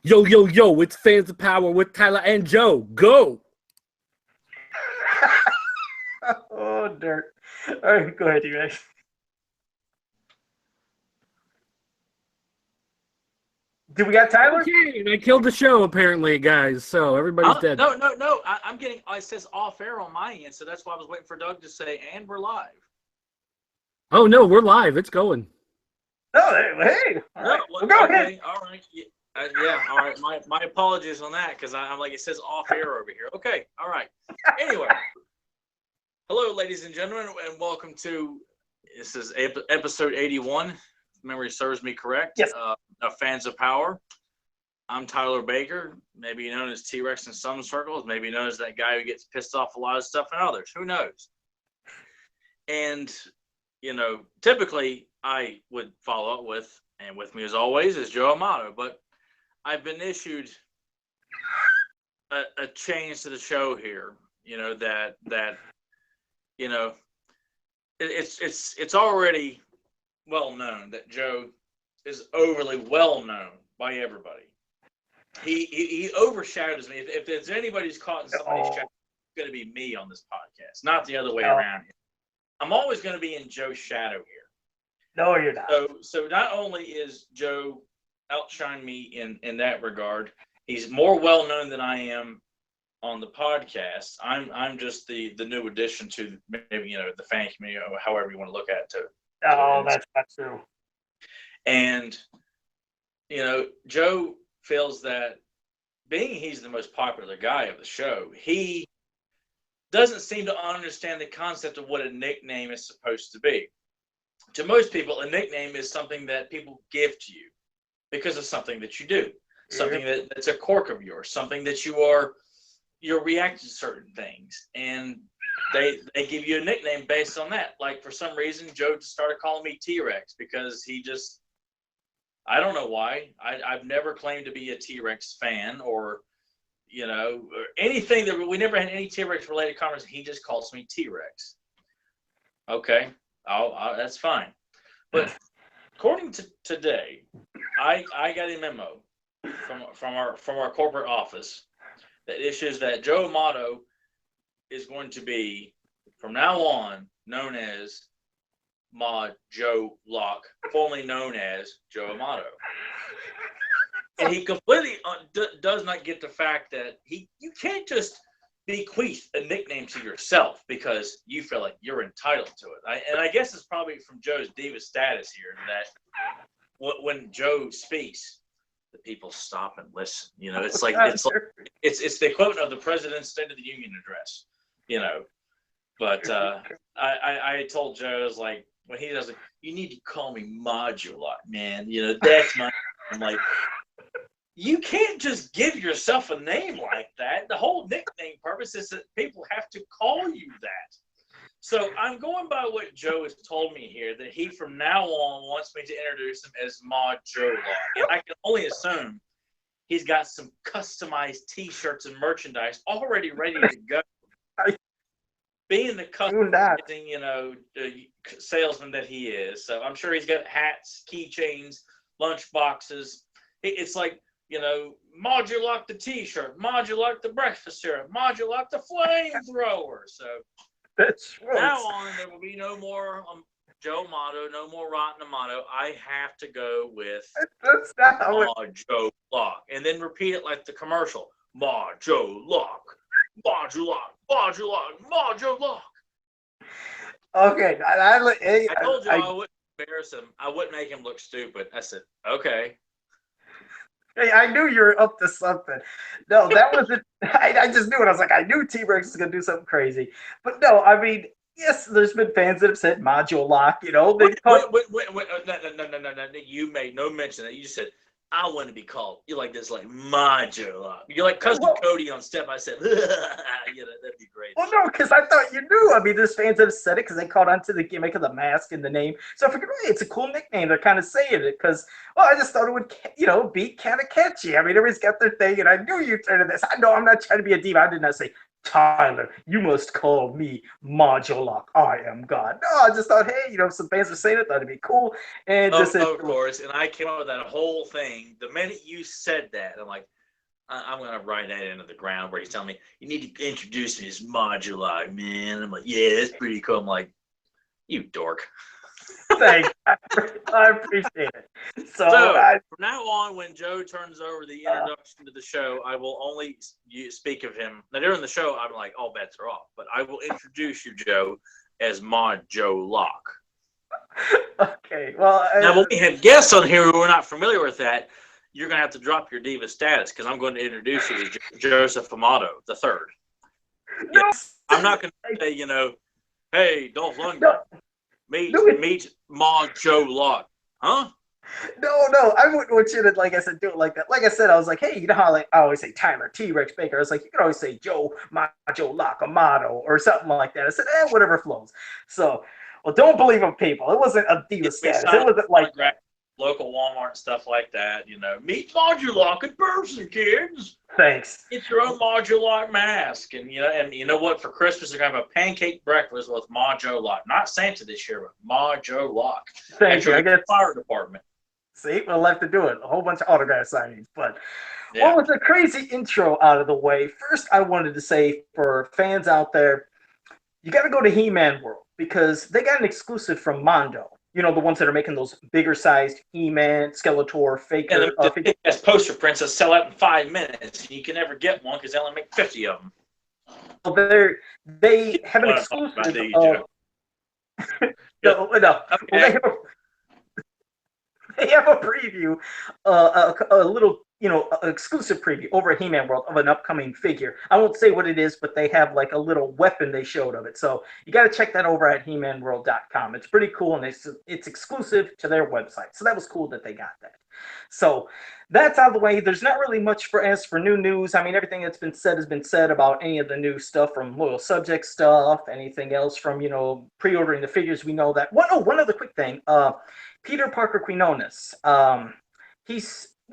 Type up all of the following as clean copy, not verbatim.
Yo, yo, yo, it's Fans of Power with Tyler and Joe. Go! Oh, dirt. All right, go ahead, you guys. Do we got Tyler? Okay, and I killed the show, apparently, guys, so everybody's dead. No. I'm getting, it says off air on my end, so that's why I was waiting for Doug to say, and we're live. Oh, no, we're live. It's going. Oh, hey. All right. Well, go ahead. All right. Yeah, all right. My apologies on that, because I'm like, it says off air over here. Okay, all right. Anyway, hello, ladies and gentlemen, and welcome to, this is episode 81, if memory serves me correct. Yes. Of Fans of Power. I'm Tyler Baker, maybe known as T-Rex in some circles, maybe known as that guy who gets pissed off a lot of stuff in others. Who knows? And, typically I would follow up with, and with me as always, is Joe Amato. But I've been issued a change to the show here, it's already well known that Joe is overly well known by everybody. He overshadows me. If there's anybody who's caught in somebody's shadow, it's going to be me on this podcast, not the other way around here. I'm always going to be in Joe's shadow here. No, you're not. So not only is Joe outshine me in that regard, he's more well known than I am on the podcast. I'm just the new addition to maybe the fan community, or however you want to look at it. That's not true. And Joe feels that being he's the most popular guy of the show, he doesn't seem to understand the concept of what a nickname is supposed to be. To most people, a nickname is something that people give to you because of something that you do, something that's a quirk of yours, something that you're reacting to certain things, and they give you a nickname based on that. Like, for some reason, Joe just started calling me T-Rex because he just, I don't know why. I've never claimed to be a T-Rex fan or anything. That we never had any T-Rex related conversation. He just calls me T-Rex. Okay, that's fine. But according to today, I got a memo from our corporate office that issues that Joe Amato is going to be, from now on, known as Ma Joe Locke, formerly known as Joe Amato. And he completely does not get the fact that you can't just bequeath a nickname to yourself because you feel like you're entitled to it. And I guess it's probably from Joe's diva status here that when Joe speaks, the people stop and listen. It's like it's the equivalent of the President's State of the Union address. But I told Joe, I was like, when he does it, you need to call me Modular, man. That's my. I'm like, you can't just give yourself a name like that. The whole nickname purpose is that people have to call you that. So I'm going by what Joe has told me here, that he from now on wants me to introduce him as Ma Joe Locke. And I can only assume he's got some customized T-shirts and merchandise already ready to go. Being the customizing, salesman that he is. So I'm sure he's got hats, keychains, lunch boxes. It's like, Modulock the T-shirt, Modulock the breakfast cereal, Modulock the flamethrower. So that's right. Now on, there will be no more Joe Amato, no more Rotten Amato. I have to go with Ma Joe Locke, and then repeat it like the commercial: Ma Joe Locke, Modulock, Modulock, Ma Joe Locke. Okay, I told you I wouldn't embarrass him. I wouldn't make him look stupid. I said, okay. Hey, I knew you were up to something. No, that wasn't. I just knew it. I was like, I knew T-Rex was going to do something crazy. But no, I mean, yes, there's been fans that have said Module Lock. Wait, no. You made no mention that. You just said, I want to be called. You're like this, like Module Lock. You're like Cousin Cody on Step by Step. That'd be great. Well, no, because I thought you knew. I mean, there's fans that have said it because they caught on to the gimmick of the mask and the name. So I figured, hey, it's a cool nickname. They're kind of saying it because, well, I just thought it would, be kind of catchy. I mean, everybody's got their thing, and I knew you turned to this. I know I'm not trying to be a diva. I did not say Tyler, you must call me Modulok. I am God. No, I just thought, hey, some fans are saying it, thought it'd be cool. And just Of course. And I came up with that whole thing. The minute you said that, I'm like, I'm going to write that into the ground where he's telling me, you need to introduce me as Moduli, man. I'm like, yeah, that's pretty cool. I'm like, you dork. thanks. I appreciate it. So from now on, when Joe turns over the introduction to the show, I will only speak of him. Now, during the show, I'm like, all bets are off. But I will introduce you, Joe, as Mod Joe Locke. Okay. Well, now, when we have guests on here who are not familiar with that, you're going to have to drop your diva status because I'm going to introduce you as Joseph Amato the third. No. Yeah, I'm not going to say, hey, Dolph Lundgren, meet Mod Joe Locke. Huh? No, I wouldn't want you to, like I said, do it like that. Like I said, I was like, hey, you know how I always say Tyler T-Rex Baker? I was like, you can always say Joe Locke Amato or something like that. I said, whatever flows. So, well, don't believe them, people. It wasn't a diva status. It wasn't like that. Local Walmart and stuff like that, meet Modulok in person, kids. Thanks. Get your own Modulok mask, and you know what? For Christmas, they're gonna have a pancake breakfast with Modulok. Not Santa this year, but Modulok. Thank you. I guess fire department. See, we'll have to do it. A whole bunch of autograph signings. But well, with a crazy intro out of the way, first I wanted to say for fans out there, you got to go to He-Man World because they got an exclusive from Mondo. The ones that are making those bigger sized He-Man, Skeletor, Faker. The poster prints that sell out in 5 minutes. And you can never get one because they only make 50 of them. Well, they have an exclusive. No. Okay. Well, they have a preview, a little, exclusive preview over at He-Man World of an upcoming figure. I won't say what it is, but they have like a little weapon they showed of it. So you got to check that over at HeManWorld.com. It's pretty cool, and it's exclusive to their website. So that was cool that they got that. So that's out of the way. There's not really much for new news. I mean, everything that's been said has been said about any of the new stuff from Loyal Subject stuff, anything else from, pre-ordering the figures. We know that. One other quick thing. Peter Parker Quinones.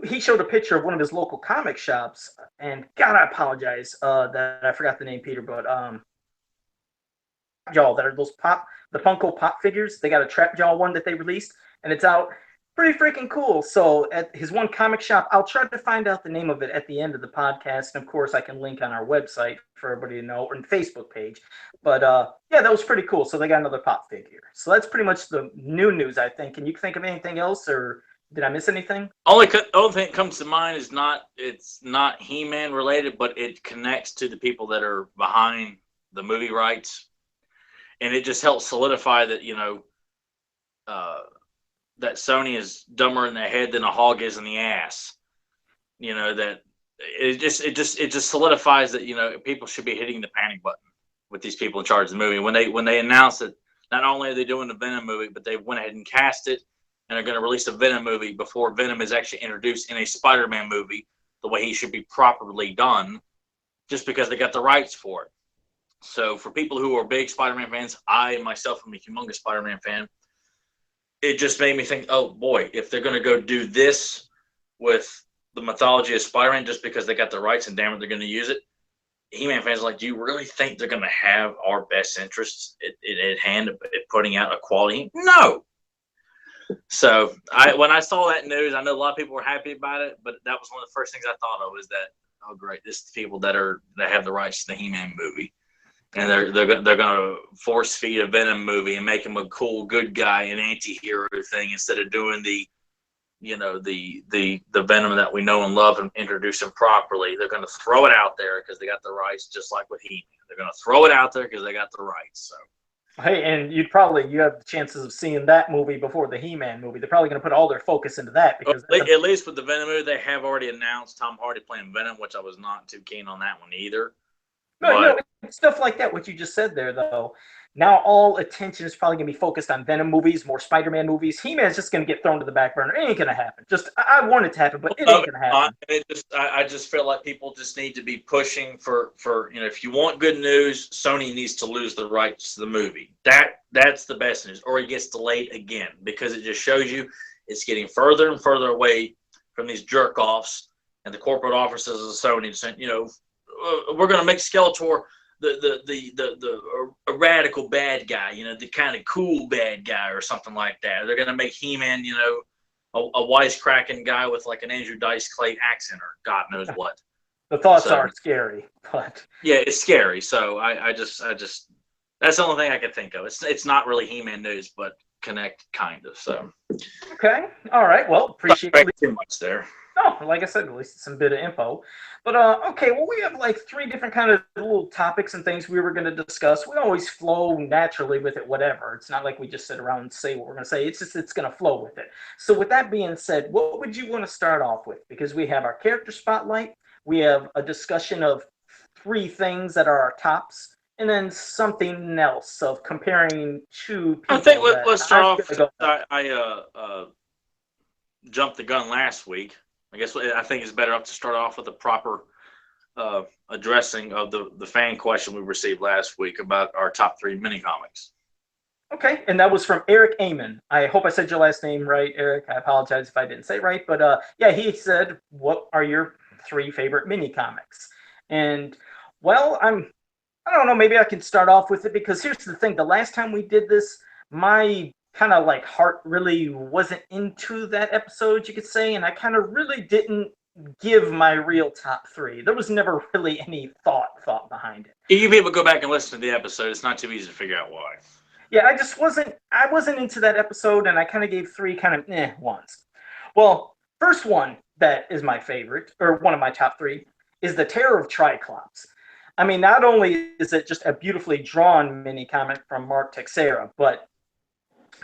He showed a picture of one of his local comic shops, and God, I apologize that I forgot the name, Peter, but Jaw, that are the Funko Pop figures. They got a Trap Jaw one that they released, and it's out. Pretty freaking cool. So at his one comic shop, I'll try to find out the name of it at the end of the podcast. And of course, I can link on our website for everybody to know, or in the Facebook page. But that was pretty cool. So they got another pop figure. So that's pretty much the new news, I think. Can you think of anything else, or did I miss anything? Only thing that comes to mind is it's not He-Man related, but it connects to the people that are behind the movie rights, and it just helps solidify that that Sony is dumber in the head than a hog is in the ass. That it just solidifies that people should be hitting the panic button with these people in charge of the movie. When they announced that not only are they doing the Venom movie, but they went ahead and cast it and are going to release a Venom movie before Venom is actually introduced in a Spider-Man movie the way he should be properly done, just because they got the rights for it. So for people who are big Spider-Man fans, I myself am a humongous Spider-Man fan. It just made me think, oh boy, if they're going to go do this with the mythology of Spider-Man just because they got the rights and damn it, they're going to use it. He-Man fans are like, do you really think they're going to have our best interests at hand at putting out a quality? No. So when I saw that news, I know a lot of people were happy about it, but that was one of the first things I thought of was that, oh great, this is the people that have the rights to the He-Man movie. And they're going to force feed a Venom movie and make him a cool good guy, an anti-hero thing, instead of doing the Venom that we know and love and introduce him properly. They're going to throw it out there because they got the rights, just like with He-Man. They're going to throw it out there because they got the rights. So Hey, and you have the chances of seeing that movie before the He-Man movie. They're probably going to put all their focus into that because at least with the Venom movie, they have already announced Tom Hardy playing Venom, which I was not too keen on that one either. No, stuff like that, what you just said there, though. Now all attention is probably going to be focused on Venom movies, more Spider-Man movies. He-Man's just going to get thrown to the back burner. It ain't going to happen. I want it to happen, but it ain't going to happen. I just feel like people just need to be pushing for if you want good news, Sony needs to lose the rights to the movie. That's the best news, or it gets delayed again, because it just shows you it's getting further and further away from these jerk-offs and the corporate offices of Sony saying, we're going to make Skeletor a radical bad guy, the kind of cool bad guy or something like that. They're gonna make He-Man, a wisecracking guy with like an Andrew Dice Clay accent or God knows what. The thoughts are scary, but yeah, it's scary. So I just that's the only thing I can think of. It's not really He-Man news, but connect kind of. So okay, all right. Well, appreciate it. Too much there. No, like I said, at least some bit of info. But okay, well, we have like 3 different kind of little topics and things we were going to discuss. We always flow naturally with it, whatever. It's not like we just sit around and say what we're going to say. It's just it's going to flow with it. So with that being said, what would you want to start off with? Because we have our character spotlight, we have a discussion of 3 things that are our tops, and then something else of comparing 2 people. I think let's start off. I jumped the gun last week. I think it's better to start off with a proper addressing of the fan question we received last week about our top 3 mini comics. Okay, and that was from Eric Amon. I hope I said your last name right, Eric. I apologize if I didn't say it right, but yeah, he said, "What are your 3 favorite mini comics?" And well, I don't know. Maybe I can start off with it because here's the thing: the last time we did this, my kind of like heart really wasn't into that episode, you could say, and I kind of really didn't give my real top 3. There was never really any thought behind it. You can be able to go back and listen to the episode. It's not too easy to figure out why. Yeah, I wasn't into that episode, and I kind of gave 3 kind of ones. Well, first one that is my favorite, or one of my top 3, is The Terror of Triclops. I mean, not only is it just a beautifully drawn mini comic from Mark Texeira, but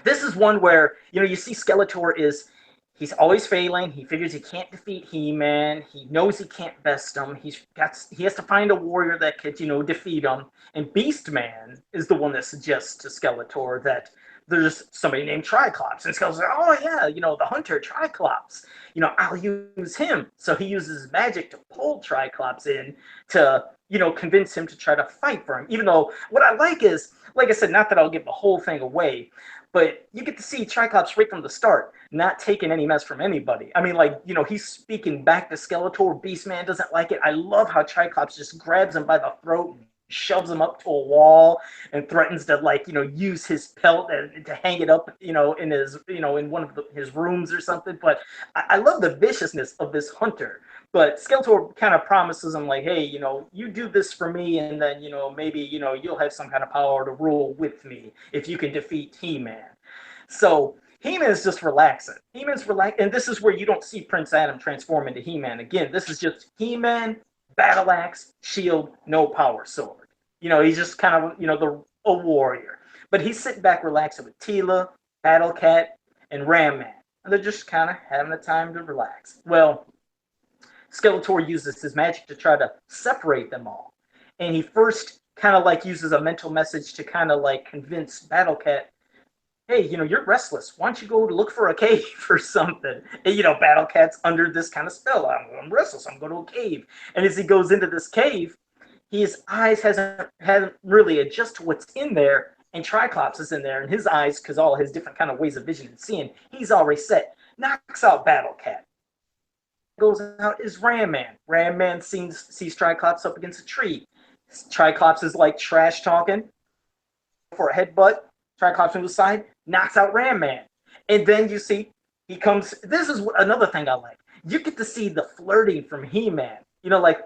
this is one where, you see Skeletor he's always failing. He figures he can't defeat He-Man. He knows he can't best him. He has to find a warrior that could, defeat him. And Beastman is the one that suggests to Skeletor that there's somebody named Triclops. And Skeletor's like, oh yeah, the hunter Triclops. I'll use him. So he uses magic to pull Triclops in to, convince him to try to fight for him. Even though what I like is, like I said, not that I'll give the whole thing away, but you get to see Triclops right from the start, not taking any mess from anybody. I mean, he's speaking back to Skeletor. Beastman doesn't like it. I love how Triclops just grabs him by the throat and shoves him up to a wall and threatens to, use his pelt to hang it up, in his, in one of his rooms or something. But I love the viciousness of this hunter. But Skeletor kind of promises him, like, hey, you do this for me, and then, maybe, you'll have some kind of power to rule with me if you can defeat He-Man. So He-Man is just relaxing. He-Man's relaxed, and this is where you don't see Prince Adam transform into He-Man again. This is just He-Man, battle axe, shield, no power sword. He's just kind of, a warrior. But he's sitting back relaxing with Teela, Battle Cat, and Ram Man. And they're just kind of having the time to relax. Well, Skeletor uses his magic to try to separate them all. And he first kind of uses a mental message to kind of convince Battle Cat, hey, you're restless. Why don't you go look for a cave or something? And, Battle Cat's under this kind of spell. I'm restless. I'm going to a cave. And as he goes into this cave, his eyes hasn't really adjusted to what's in there. And Triclops is in there. And his eyes, because all his different kind of ways of vision and seeing, he's already set. Knocks out Battle Cat. Goes out is Ram Man. Ram Man sees Triclops up against a tree. Triclops is trash talking for a headbutt. Triclops on the side knocks out Ram Man. And then you see he comes. This is another thing I like. You get to see the flirting from He-Man.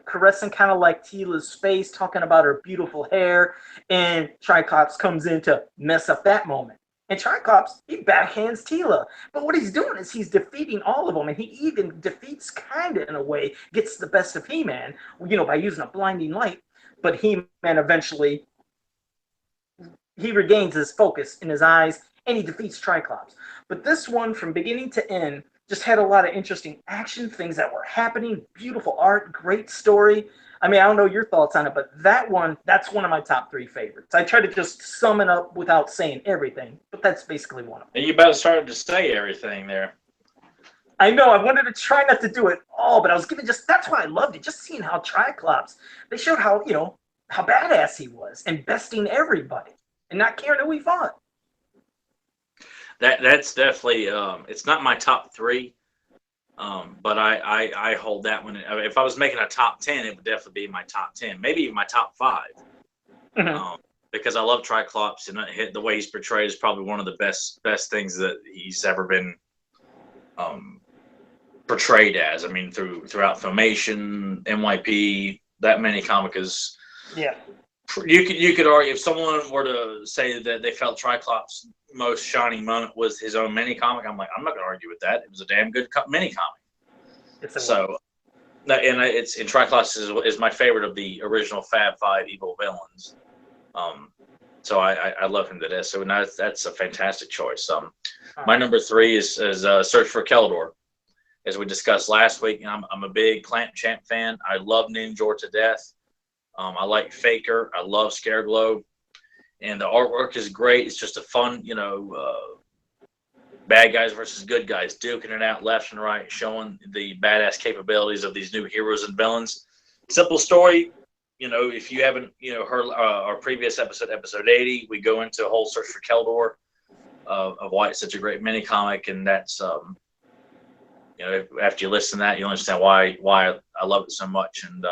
Caressing kind of Teela's face, talking about her beautiful hair. And Triclops comes in to mess up that moment. And Triclops, he backhands Teela. But what he's doing is he's defeating all of them. And he even defeats, kind of in a way, gets the best of He-Man, by using a blinding light. But He-Man eventually, he regains his focus in his eyes, and he defeats Triclops. But this one, from beginning to end, just had a lot of interesting action, things that were happening, beautiful art, great story. I mean, I don't know your thoughts on it, but that's one of my top 3 favorites. I try to just sum it up without saying everything, but that's basically one of them. And you about started to say everything there. I know, I wanted to try not to do it all, but I was that's why I loved it, just seeing how Triclops, they showed how, how badass he was, and besting everybody, and not caring who he fought. That's definitely, it's not my top 3. But I hold that one. If I was making a top 10, it would definitely be my top 10, maybe even my top 5. Mhm. because I love Triclops, and the way he's portrayed is probably one of the best things that he's ever been um, portrayed as. I mean, throughout Filmation, NYP, that many comic is. Yeah. You could argue if someone were to say that they felt Triclops' most shining moment was his own mini comic. I'm like, I'm not going to argue with that. It was a damn good mini comic. It's a So, and Triclops is my favorite of the original Fab Five evil villains. So I love him to death. So now that's a fantastic choice. My number 3 is Search for Keldor, as we discussed last week. I'm a big Clamp Champ fan. I love Ninjor to death. I like Faker. I love Scareglow, and the artwork is great. It's just a fun, bad guys versus good guys, duking it out left and right, showing the badass capabilities of these new heroes and villains. Simple story. If you haven't, heard our previous episode 80, we go into a whole search for Keldor of why it's such a great mini comic, and that's, after you listen to that, you'll understand why I love it so much. And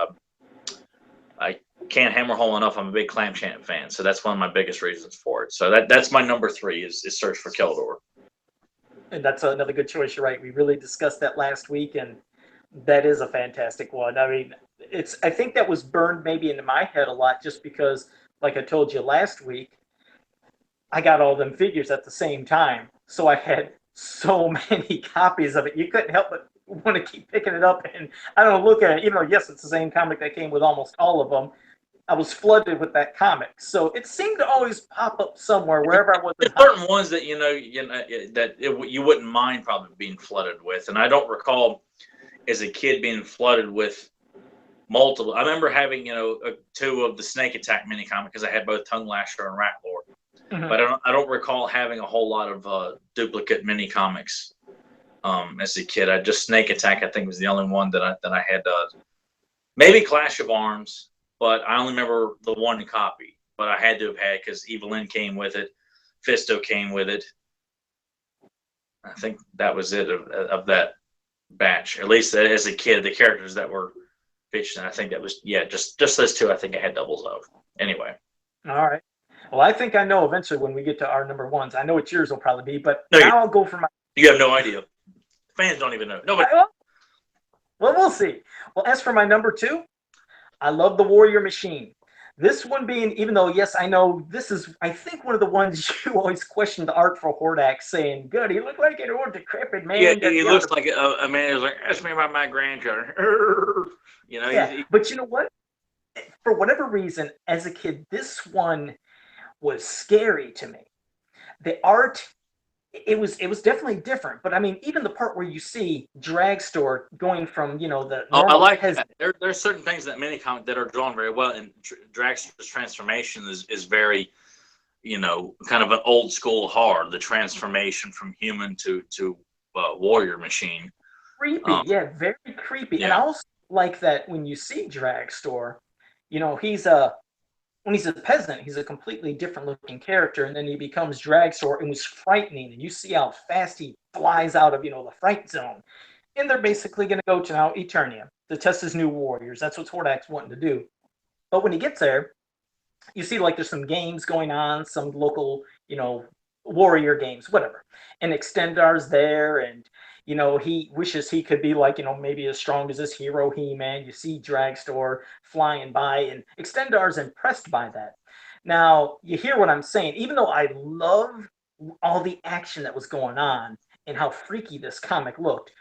I can't hammer home enough. I'm a big Clamp Champ fan, so that's one of my biggest reasons for it. So that's my number 3 is Search for Keldor. And that's another good choice. You're right. We really discussed that last week, and that is a fantastic one. I mean, I think that was burned maybe into my head a lot just because, like I told you last week, I got all them figures at the same time. So I had so many copies of it. You couldn't help but want to keep picking it up and, I don't know, look at it. Even though, yes, it's the same comic that came with almost all of them, I was flooded with that comic. So it seemed to always pop up somewhere, wherever I was. There's certain ones that you wouldn't mind probably being flooded with, and I don't recall as a kid being flooded with multiple. I remember having 2 of the Snake Attack mini comic because I had both Tongue Lasher and Rat Lord, but I don't recall having a whole lot of duplicate mini comics as a kid. Snake Attack I think was the only one that I had. Maybe Clash of Arms, but I only remember the one copy. But I had to have had because Evelyn came with it, Fisto came with it. I think that was it of that batch. At least as a kid, the characters that were featured, I think that was just those 2. I think I had doubles of. Anyway. All right. Well, I think I know eventually when we get to our number 1s. I know what yours will probably be, but No, now I'll go for my. You have no idea. Fans don't even know. Nobody. Well, we'll see. Well, as for my number 2, I love the Warrior Machine. This one being, even though, yes, I know this is, I think, one of the ones you always question the art for Hordak, saying, good, he looked like an old decrepit man. Yeah, he looks like a man who's like, ask me about my grandchildren. Yeah, but you know what? For whatever reason, as a kid, this one was scary to me. The art, it was definitely different. But I mean, even the part where you see Dragstore going from the I like that. There's certain things that mini comic that are drawn very well, and Dragstore's transformation is very, kind of an old school hard. The transformation from human to warrior machine. Creepy, yeah, very creepy. Yeah. And I also like that when you see Dragstore, when he's a peasant, he's a completely different looking character, and then he becomes Dragstore and was frightening. And you see how fast he flies out of the fright zone. And they're basically going to go to now Eternia to test his new warriors. That's what Hordak's wanting to do. But when he gets there, you see like there's some games going on, some local, warrior games, whatever. And Extendar's there, and he wishes he could be like, maybe as strong as this hero He-Man. You see Dragstore flying by, and Extendar's impressed by that. Now, you hear what I'm saying. Even though I love all the action that was going on and how freaky this comic looked,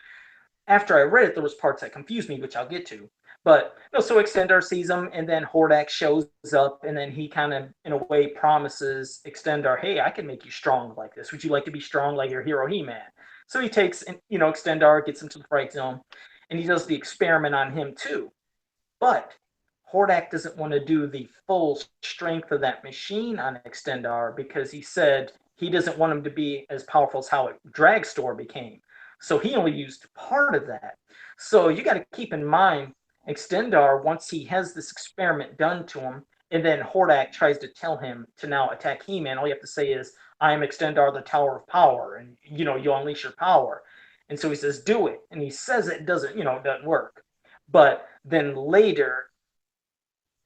after I read it, there was parts that confused me, which I'll get to. But so Extendar sees him, and then Hordak shows up, and then he kind of, in a way, promises Extendar, "Hey, I can make you strong like this. Would you like to be strong like your hero He-Man?" So he takes, Extendar, gets him to the Fright Zone, and he does the experiment on him too. But Hordak doesn't want to do the full strength of that machine on Extendar because he said he doesn't want him to be as powerful as how Dragstore became. So he only used part of that. So you got to keep in mind, Extendar, once he has this experiment done to him, and then Hordak tries to tell him to now attack He-Man, all you have to say is, "I am Extendar, the Tower of Power," and you unleash your power. And so he says, "Do it." And he says it doesn't work. But then later,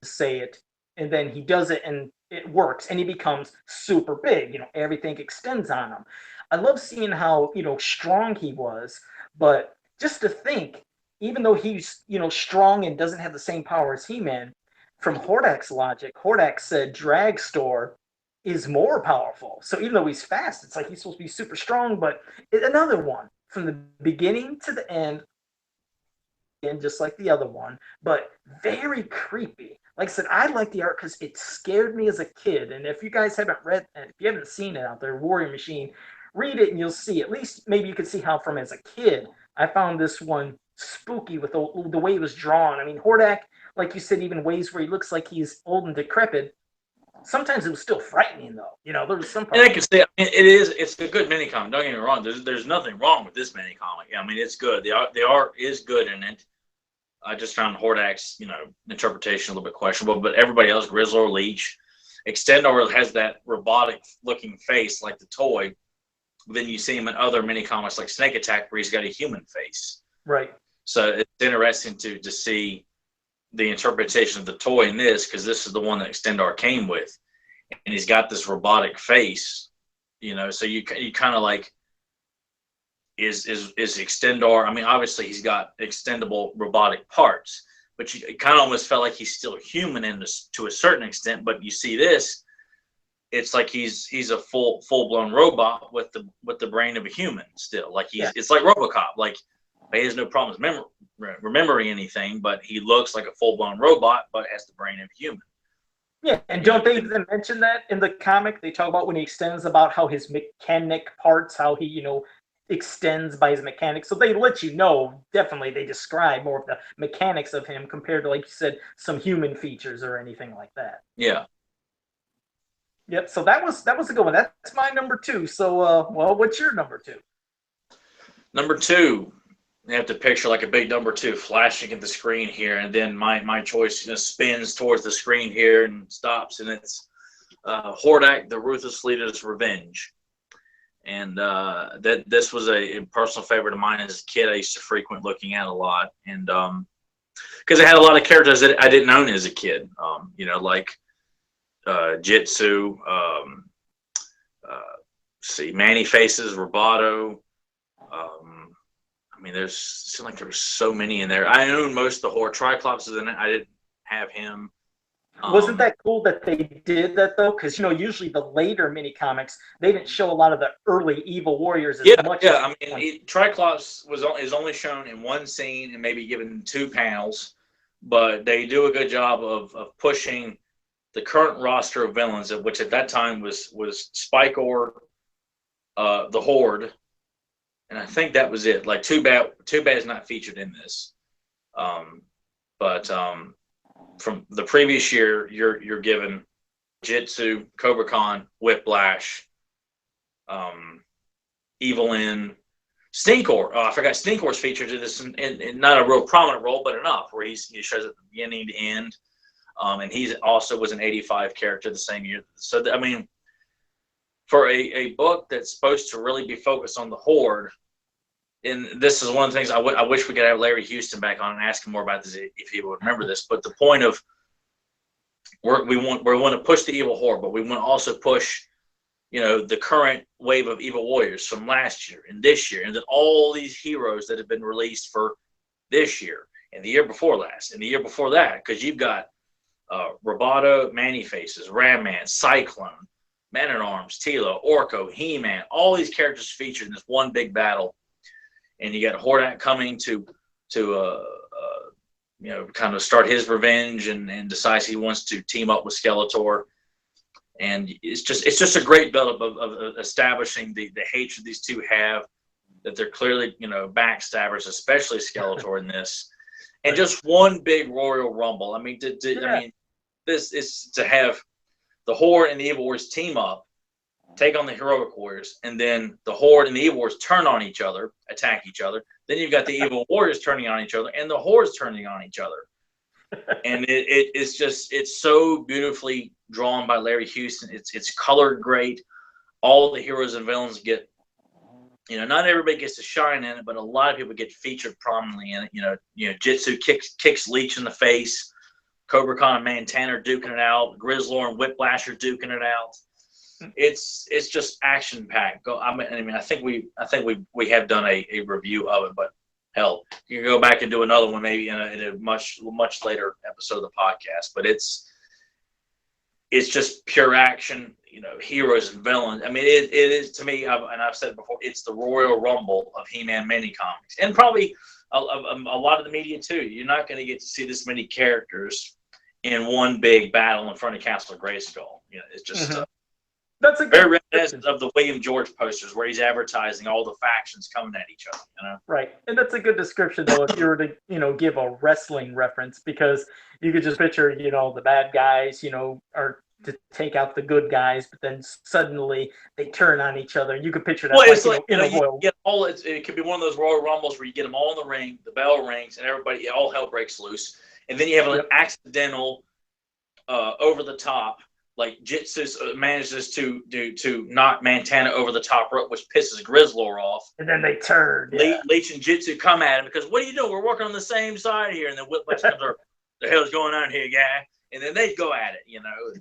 say it, and then he does it and it works and he becomes super big. Everything extends on him. I love seeing how, strong he was, but just to think, even though he's, strong and doesn't have the same power as He-Man, from Hordak's logic, Hordak said Dragstore is more powerful. So even though he's fast, it's like he's supposed to be super strong, but another one from the beginning to the end, and just like the other one, but very creepy. Like I said, I like the art because it scared me as a kid. And if you guys haven't read, and if you haven't seen it out there, Warrior Machine, read it and you'll see. At least maybe you can see how from as a kid, I found this one spooky with the way it was drawn. I mean, Hordak, like you said, even ways where he looks like he's old and decrepit. Sometimes it was still frightening, though. There was some. And I can say it's a good mini comic. Don't get me wrong. There's nothing wrong with this mini comic. I mean, it's good. The art is good in it. I just found Hordak's, interpretation a little bit questionable, but everybody else, Grizzler, Leech, Extendar has that robotic-looking face like the toy. Then you see him in other mini comics like Snake Attack, where he's got a human face. Right. So it's interesting to see the interpretation of the toy in this, because this is the one that Extendar came with, and he's got this robotic face. So you kind of like. Is Extendar? I mean, obviously he's got extendable robotic parts, but it kind of almost felt like he's still human in this to a certain extent. But you see this, it's like he's a full blown robot with the brain of a human still. Like it's like RoboCop. Like he has no problems remembering anything, but he looks like a full blown robot, but has the brain of a human. Yeah, and don't they even mention that in the comic? They talk about when he extends about how his Mekaneck parts, how he extends by his mechanics. So they let you know, definitely they describe more of the mechanics of him compared to, like you said, some human features or anything like that. Yeah. Yep. So that was a good one. That's my number 2. So what's your number 2? Number 2, you have to picture like a big number 2 flashing at the screen here, and then my choice spins towards the screen here and stops, and it's Hordak, the Ruthless Leader's Revenge. And that this was a personal favorite of mine as a kid. I used to frequent looking at a lot, and because it had a lot of characters that I didn't own as a kid. Like Jitsu, Manny Faces, Roboto. I mean, it seemed like there were so many in there. I owned most of the Horde. Triclops is in it. I didn't have him. Wasn't that cool that they did that though? Because usually the later mini comics they didn't show a lot of the early Evil Warriors as much. Yeah, I mean, Triclops is only shown in one scene and maybe given 2 panels, but they do a good job of pushing the current roster of villains, which at that time was Spikor, the Horde, and I think that was it. Like Too Bad is not featured in this, but. From the previous year, you're given Jitsu, Cobra Khan, Whiplash, Evelyn, Stinkor. Oh, I forgot Stinkor's featured in this, in not a real prominent role, but enough where he shows at the beginning to end. And he also was an 85 character the same year. So I mean, for a book that's supposed to really be focused on the Horde. And this is one of the things I wish we could have Larry Houston back on and ask him more about this if he would remember this. But the point of we want to push the Evil Horde, but we want to also push, the current wave of Evil Warriors from last year and this year, and then all these heroes that have been released for this year and the year before last and the year before that, because you've got Roboto, Manny Faces, Ram Man, Cyclone, Man at Arms, Tilo, Orko, He-Man, all these characters featured in this one big battle. And you got Hordak coming to kind of start his revenge and decides he wants to team up with Skeletor. And it's just a great buildup of establishing the hatred these two have, that they're clearly, backstabbers, especially Skeletor in this. And just one big Royal Rumble. I mean, this is to have the Horde and the Evil Warriors team up, take on the Heroic Warriors, and then the Horde and the Evil Warriors turn on each other, attack each other. Then you've got the Evil Warriors turning on each other, and the Hordes turning on each other. And it's so beautifully drawn by Larry Houston. It's colored great. All the heroes and villains get, not everybody gets to shine in it, but a lot of people get featured prominently in it. Jitsu kicks Leech in the face. Cobra Khan and Montana are duking it out. Grizzlor and Whiplash are duking it out. It's just action packed. I mean, I think we have done a review of it, but hell, you can go back and do another one maybe in a much later episode of the podcast. But it's just pure action, heroes and villains. I mean, it is to me, and I've said it before, it's the Royal Rumble of He-Man mini comics, and probably a lot of the media too. You're not going to get to see this many characters in one big battle in front of Castle Grayskull. It's just. That's a very reminiscent of the William George posters where he's advertising all the factions coming at each other. Right, and that's a good description though if you were to give a wrestling reference, because you could just picture the bad guys are to take out the good guys, but then suddenly they turn on each other. You could picture that. Well, it's like you get it could be one of those Royal Rumbles where you get them all in the ring, the bell rings, and everybody all hell breaks loose, and then you have an accidental over the top. Like Jitsu manages to knock Montana over the top rope, which pisses Grizzlor off. And then they turn. Yeah. Leech and Jitsu come at him because, what are you doing? We're working on the same side here. And then Whiplash comes over, the hell's going on here, guy? And then they go at it,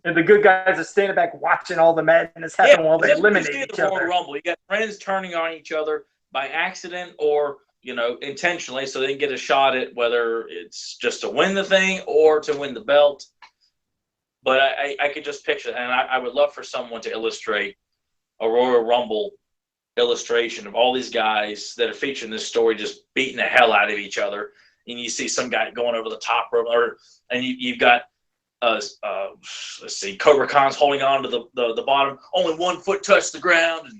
And the good guys are standing back watching all the madness happen while they eliminate each other. Rumble. You got friends turning on each other by accident or, intentionally, so they can get a shot at whether it's just to win the thing or to win the belt. But I could just picture it, and I would love for someone to illustrate a Royal Rumble illustration of all these guys that are featured in this story just beating the hell out of each other. And you see some guy going over the top rope, and you've got, let's see, Cobra Khan's holding on to the bottom. Only 1 foot touched the ground,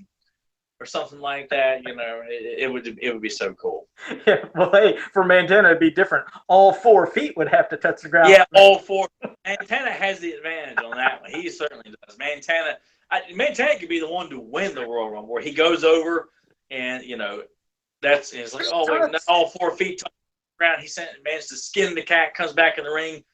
or something like that. It would be so cool. Yeah, well, hey, for Montana, it'd be different. All 4 feet would have to touch the ground. Yeah, all 4. Montana has the advantage on that one. He certainly does. Montana could be the one to win the Royal Rumble, where he goes over and it's like, oh wait, all 4 feet touch the ground. He manages to skin the cat, comes back in the ring,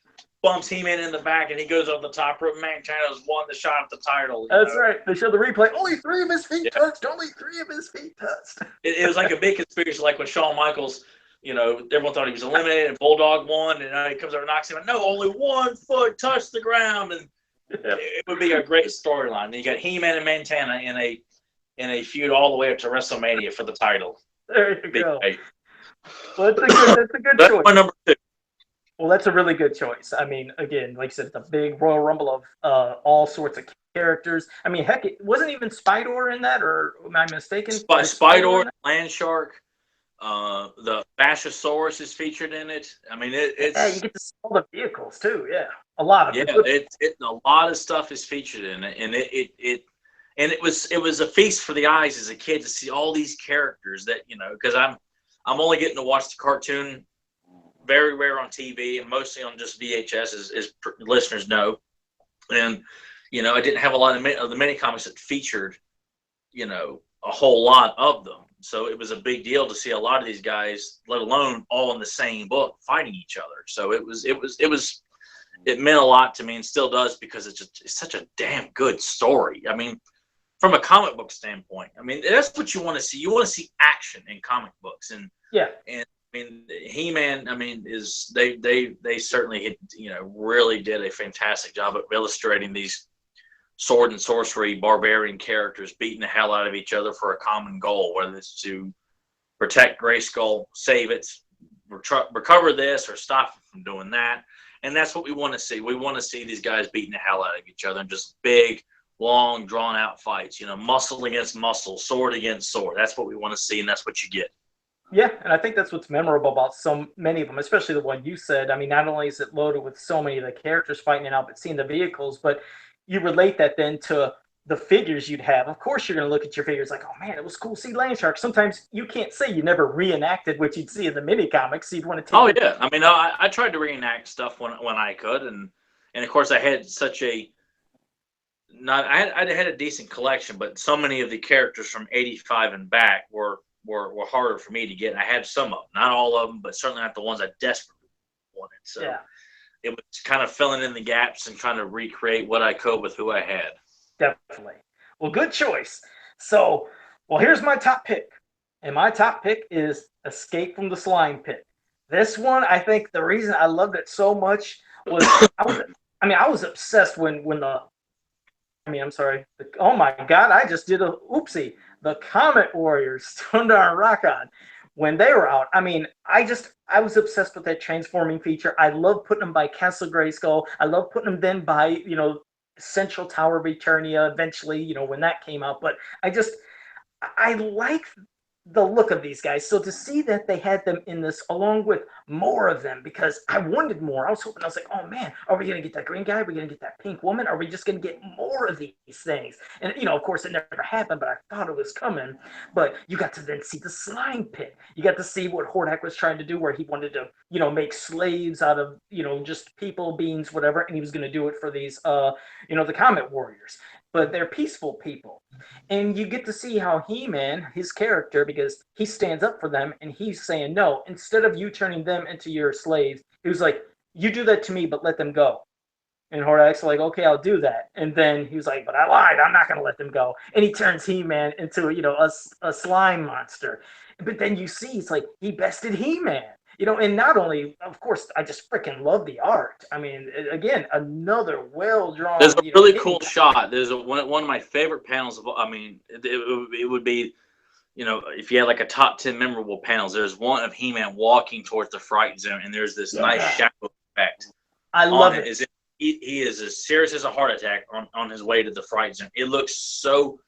bumps He-Man in the back, and he goes over the top rope. Montana's won the shot at the title. That's right. They show the replay. Only 3 of his feet touched. Only 3 of his feet touched. It was like a big conspiracy, like when Shawn Michaels, everyone thought he was eliminated, and Bulldog won, and he comes over and knocks him out. No, only 1 foot touched the ground, and it would be a great storyline. And you got He-Man and Montana in a feud all the way up to WrestleMania for the title. There you go. Great. Well, that's a good choice. My number 2. Well, that's a really good choice. I mean, again, like I said, it's a big Royal Rumble of all sorts of characters. I mean, heck, it wasn't even Spydor in that, or am I mistaken? Spydor, Landshark, the Bashosaurus is featured in it. I mean, it's you get to see all the vehicles too. Yeah, a lot of a lot of stuff is featured in it, and it was a feast for the eyes as a kid to see all these characters that because I'm only getting to watch the cartoon. Very rare on TV and mostly on just VHS, as listeners know. And, I didn't have a lot of the mini comics that featured, a whole lot of them. So it was a big deal to see a lot of these guys, let alone all in the same book, fighting each other. So it meant a lot to me and still does, because it's such a damn good story. I mean, from a comic book standpoint, I mean, that's what you want to see. You want to see action in comic books. And I mean, He-Man, they certainly really did a fantastic job of illustrating these sword and sorcery barbarian characters beating the hell out of each other for a common goal, whether it's to protect Grayskull, save it, recover this, or stop it from doing that. And that's what we want to see. We want to see these guys beating the hell out of each other in just big, long, drawn-out fights. Muscle against muscle, sword against sword. That's what we want to see, and that's what you get. Yeah, and I think that's what's memorable about so many of them, especially the one you said. I mean, not only is it loaded with so many of the characters fighting it out, but seeing the vehicles, but you relate that then to the figures you'd have. Of course, you're going to look at your figures like, oh, man, it was cool to see Landshark. Sometimes you can't say you never reenacted what you'd see in the mini comics, so you'd want to take Oh, yeah. I mean, I tried to reenact stuff when I could, and of course, I had such a I had a decent collection, but so many of the characters from 85 and back were harder for me to get. I had some of them, not all of them, but certainly not the ones I desperately wanted. So it was kind of filling in the gaps and trying to recreate what I could with who I had. Definitely. Well, good choice. So, here's my top pick. And my top pick is Escape from the Slime Pit. This one, I think the reason I loved it so much, was I was obsessed when the I'm sorry. Oh my God, I just did a oopsie. The Comet Warriors, Thunder and Rockon, when they were out, I was obsessed with that transforming feature. I love putting them by Castle Grayskull. I love putting them then by, Central Tower of Eternia eventually, when that came out. But I like the look of these guys. So to see that they had them in this along with more of them, because I wanted more. I was hoping, I was like, oh man, are we going to get that green guy? Are we going to get that pink woman? Are we just going to get more of these things? And, of course it never happened, but I thought it was coming. But you got to then see the slime pit. You got to see what Hordak was trying to do, where he wanted to, make slaves out of, just people, beings, whatever. And he was going to do it for these, the Comet Warriors. But they're peaceful people. And you get to see how He-Man, his character, because he stands up for them and he's saying, no, instead of you turning them into your slaves, he was like, you do that to me, but let them go. And Hordak's like, okay, I'll do that. And then he was like, but I lied. I'm not going to let them go. And he turns He-Man into, a slime monster. But then you see, it's like he bested He-Man. And not only, of course, I just freaking love the art. I mean, again, another well-drawn. There's a really cool shot. There's one of my favorite panels of. I mean, it would be, if you had like a top 10 memorable panels. There's one of He-Man walking towards the fright zone, and there's this nice shadow effect. I love it. As if he is as serious as a heart attack on his way to the fright zone. It looks so.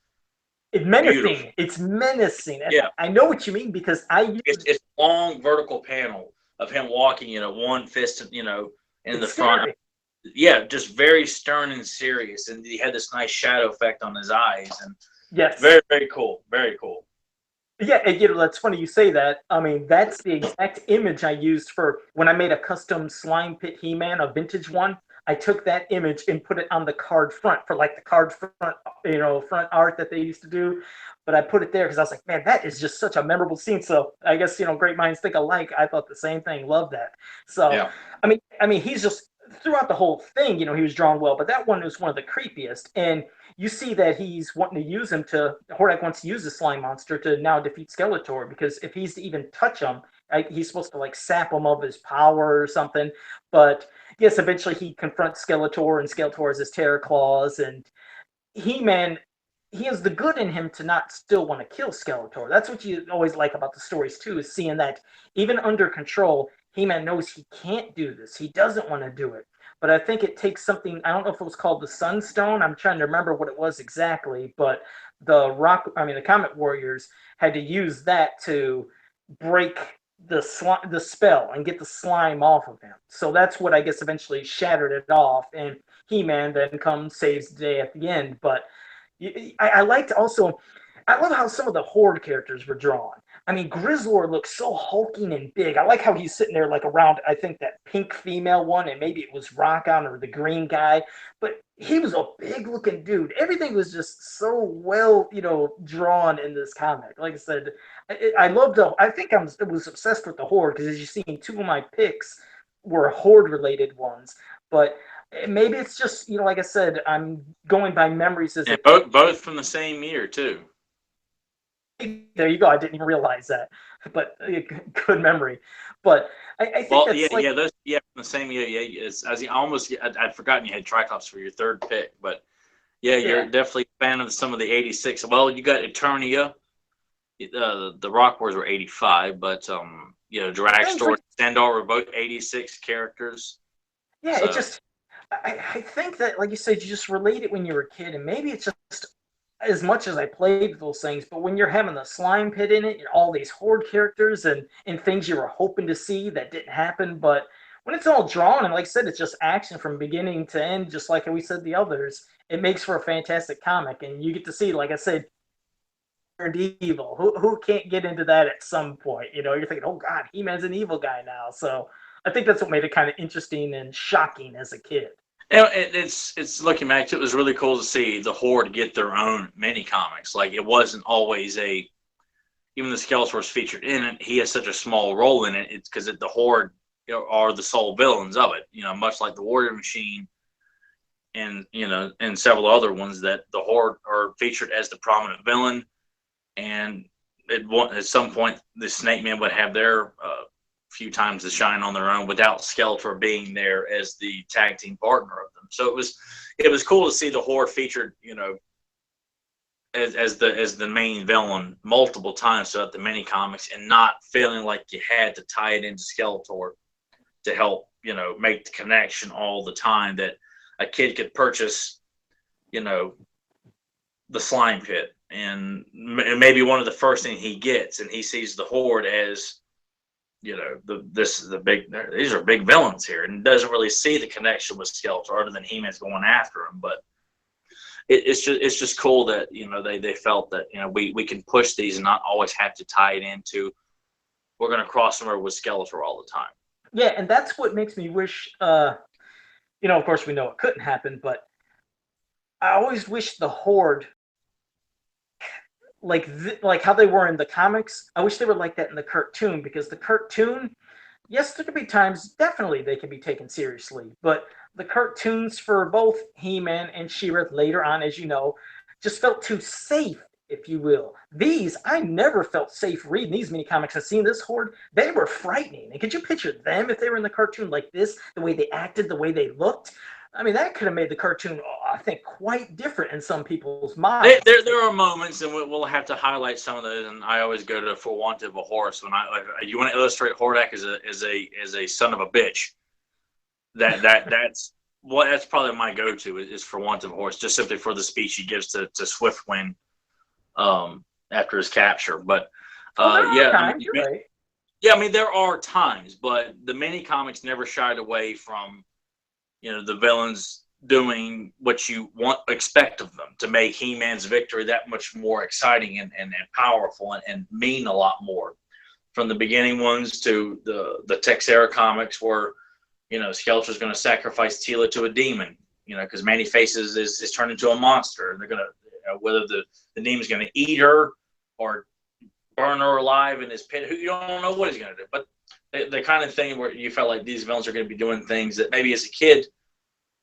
It's menacing. Beautiful. It's menacing. Yeah, I know what you mean, because it's long vertical panel of him walking, one fist, in the front. Scary. Yeah, just very stern and serious, and he had this nice shadow effect on his eyes, and yes, very, very cool, very cool. Yeah, and, that's funny you say that. I mean, that's the exact image I used for when I made a custom Slime Pit He-Man, a vintage one. I took that image and put it on the card front for like the card front, front art that they used to do. But I put it there because I was like, man, that is just such a memorable scene. So I guess, great minds think alike. I thought the same thing. Love that. So, yeah. I mean, he's just throughout the whole thing, he was drawn well, but that one was one of the creepiest. And you see that he's wanting to use him Hordak wants to use the slime monster to now defeat Skeletor, because if he's to even touch him, he's supposed to like sap him of his power or something. But yes, eventually he confronts Skeletor, and Skeletor has his terror claws, and He-Man, he has the good in him to not still want to kill Skeletor. That's what you always like about the stories too, is seeing that even under control, He-Man knows he can't do this. He doesn't want to do it. But I think it takes something, I don't know if it was called the Sunstone. I'm trying to remember what it was exactly, but the Comet Warriors had to use that to break the spell and get the slime off of him. So that's what I guess eventually shattered it off, and He-Man then comes, saves the day at the end. But I liked also, I love how some of the Horde characters were drawn. I mean, Grizzlor looks so hulking and big. I like how he's sitting there like around, I think, that pink female one, and maybe it was Rockon or the green guy. But he was a big-looking dude. Everything was just so well, drawn in this comic. Like I said, I loved I think I was obsessed with the Horde, because as you see, two of my picks were Horde-related ones. But maybe it's just, like I said, I'm going by memories. Both from the same year, too. There you go. I didn't even realize that, but good memory. But I think from the same year. Yeah, I'd forgotten you had Triclops for your third pick, but you're definitely a fan of some of the '86. Well, you got Eternia. The Rock Wars were '85, but Dragstore, Extendar were both '86 characters. Yeah, so. It just I think that, like you said, you just relate it when you were a kid, and maybe it's just as much as I played those things, but when you're having the slime pit in it and all these Horde characters and things you were hoping to see that didn't happen, but when it's all drawn, and like I said, it's just action from beginning to end, just like we said the others, it makes for a fantastic comic. And you get to see, like I said, evil. Who can't get into that at some point? You're thinking, oh God, He-Man's an evil guy now. So I think that's what made it kind of interesting and shocking as a kid. It's looking back, it was really cool to see the Horde get their own mini comics. Like, it wasn't always even the Skeletor's featured in it. He has such a small role in it. It's because the Horde are the sole villains of it. Much like the Warrior Machine and and several other ones, that the Horde are featured as the prominent villain. And at some point, the Snake Men would have their few times to shine on their own without Skeletor being there as the tag team partner of them. So it was cool to see the Horde featured, as the main villain multiple times throughout the mini comics, and not feeling like you had to tie it into Skeletor to help, make the connection all the time, that a kid could purchase, the slime pit, and maybe one of the first thing he gets, and he sees the Horde as, these are big villains here, and doesn't really see the connection with Skeletor other than He-Man's going after him. But it's just cool that they felt that we can push these and not always have to tie it into, we're going to cross them over with Skeletor all the time. Yeah, and that's what makes me wish. Of course we know it couldn't happen, but I always wish the Horde, like how they were in the comics, I wish they were like that in the cartoon, because the cartoon, yes, there could be times definitely they can be taken seriously, but the cartoons for both He-Man and She-Ra later on, as you know, just felt too safe, if you will. These, I never felt safe reading these mini comics and seeing this Horde. They were frightening. And could you picture them if they were in the cartoon like this, the way they acted, the way they looked? I mean, that could have made the cartoon, I think, quite different in some people's minds. There are moments, and we'll have to highlight some of those. And I always go to For Want of a Horse when you want to illustrate Hordak as a son of a bitch. That's probably my go-to is For Want of a Horse, just simply for the speech he gives to Swiftwind after his capture. But right. Yeah, I mean, there are times, but the mini comics never shied away from the villains doing what you expect of them to make He-Man's victory that much more exciting and powerful and mean a lot more. From the beginning ones to the Texera comics, where Skeletor's going to sacrifice Tila to a demon, because Man-E-Faces is turned into a monster, and they're going to whether the demon's going to eat her or burn her alive in his pit. You don't know what he's going to do, but the kind of thing where you felt like these villains are going to be doing things that maybe as a kid,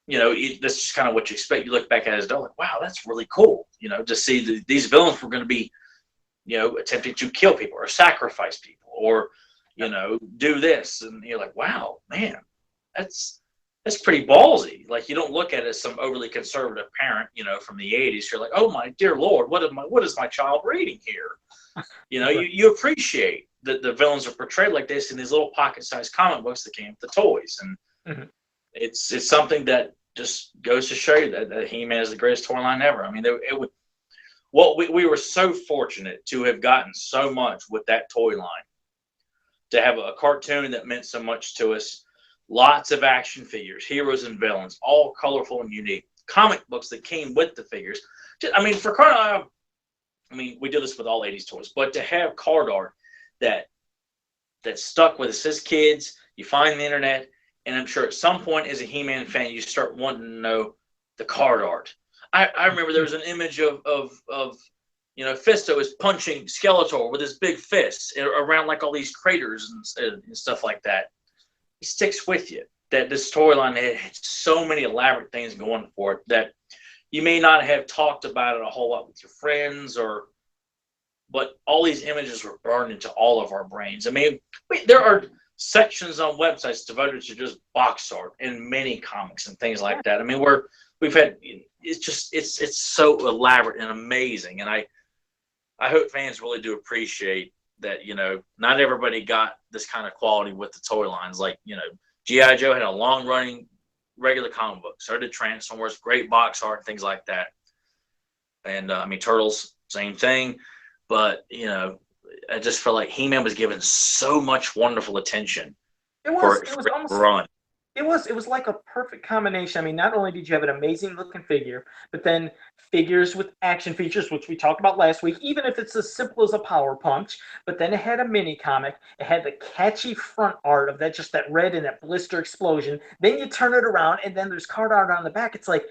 that's just kind of what you expect. You look back at it as adult, like, wow, that's really cool. To see these villains were going to be, attempting to kill people or sacrifice people or, do this. And you're like, wow, man, that's pretty ballsy. Like, you don't look at it as some overly conservative parent, from the 80s. You're like, oh my dear Lord, what is my child reading here? You appreciate that the villains are portrayed like this in these little pocket-sized comic books that came with the toys. And it's something that just goes to show you that He-Man is the greatest toy line ever. I mean, we were so fortunate to have gotten so much with that toy line, to have a cartoon that meant so much to us, lots of action figures, heroes and villains, all colorful and unique, comic books that came with the figures. I mean, for crying out loud, we do this with all 80s toys, but to have card art that stuck with us as kids, you find the internet, and I'm sure at some point as a He-Man fan, you start wanting to know the card art. I remember there was an image of Fisto is punching Skeletor with his big fists around like all these craters and stuff like that. It sticks with you that this storyline had so many elaborate things going for it that you may not have talked about it a whole lot with your friends, but all these images were burned into all of our brains. I mean, there are sections on websites devoted to just box art and mini comics and things like that. I mean, we've had, it's so elaborate and amazing. And I hope fans really do appreciate that, not everybody got this kind of quality with the toy lines. Like, G.I. Joe had a long running regular comic book. So did Transformers, great box art, things like that. And Turtles, same thing. But, I just felt like He-Man was given so much wonderful attention. It was like a perfect combination. I mean, not only did you have an amazing looking figure, but then figures with action features, which we talked about last week, even if it's as simple as a power punch. But then it had a mini comic. It had the catchy front art of that red and that blister explosion. Then you turn it around, and then there's card art on the back. It's like,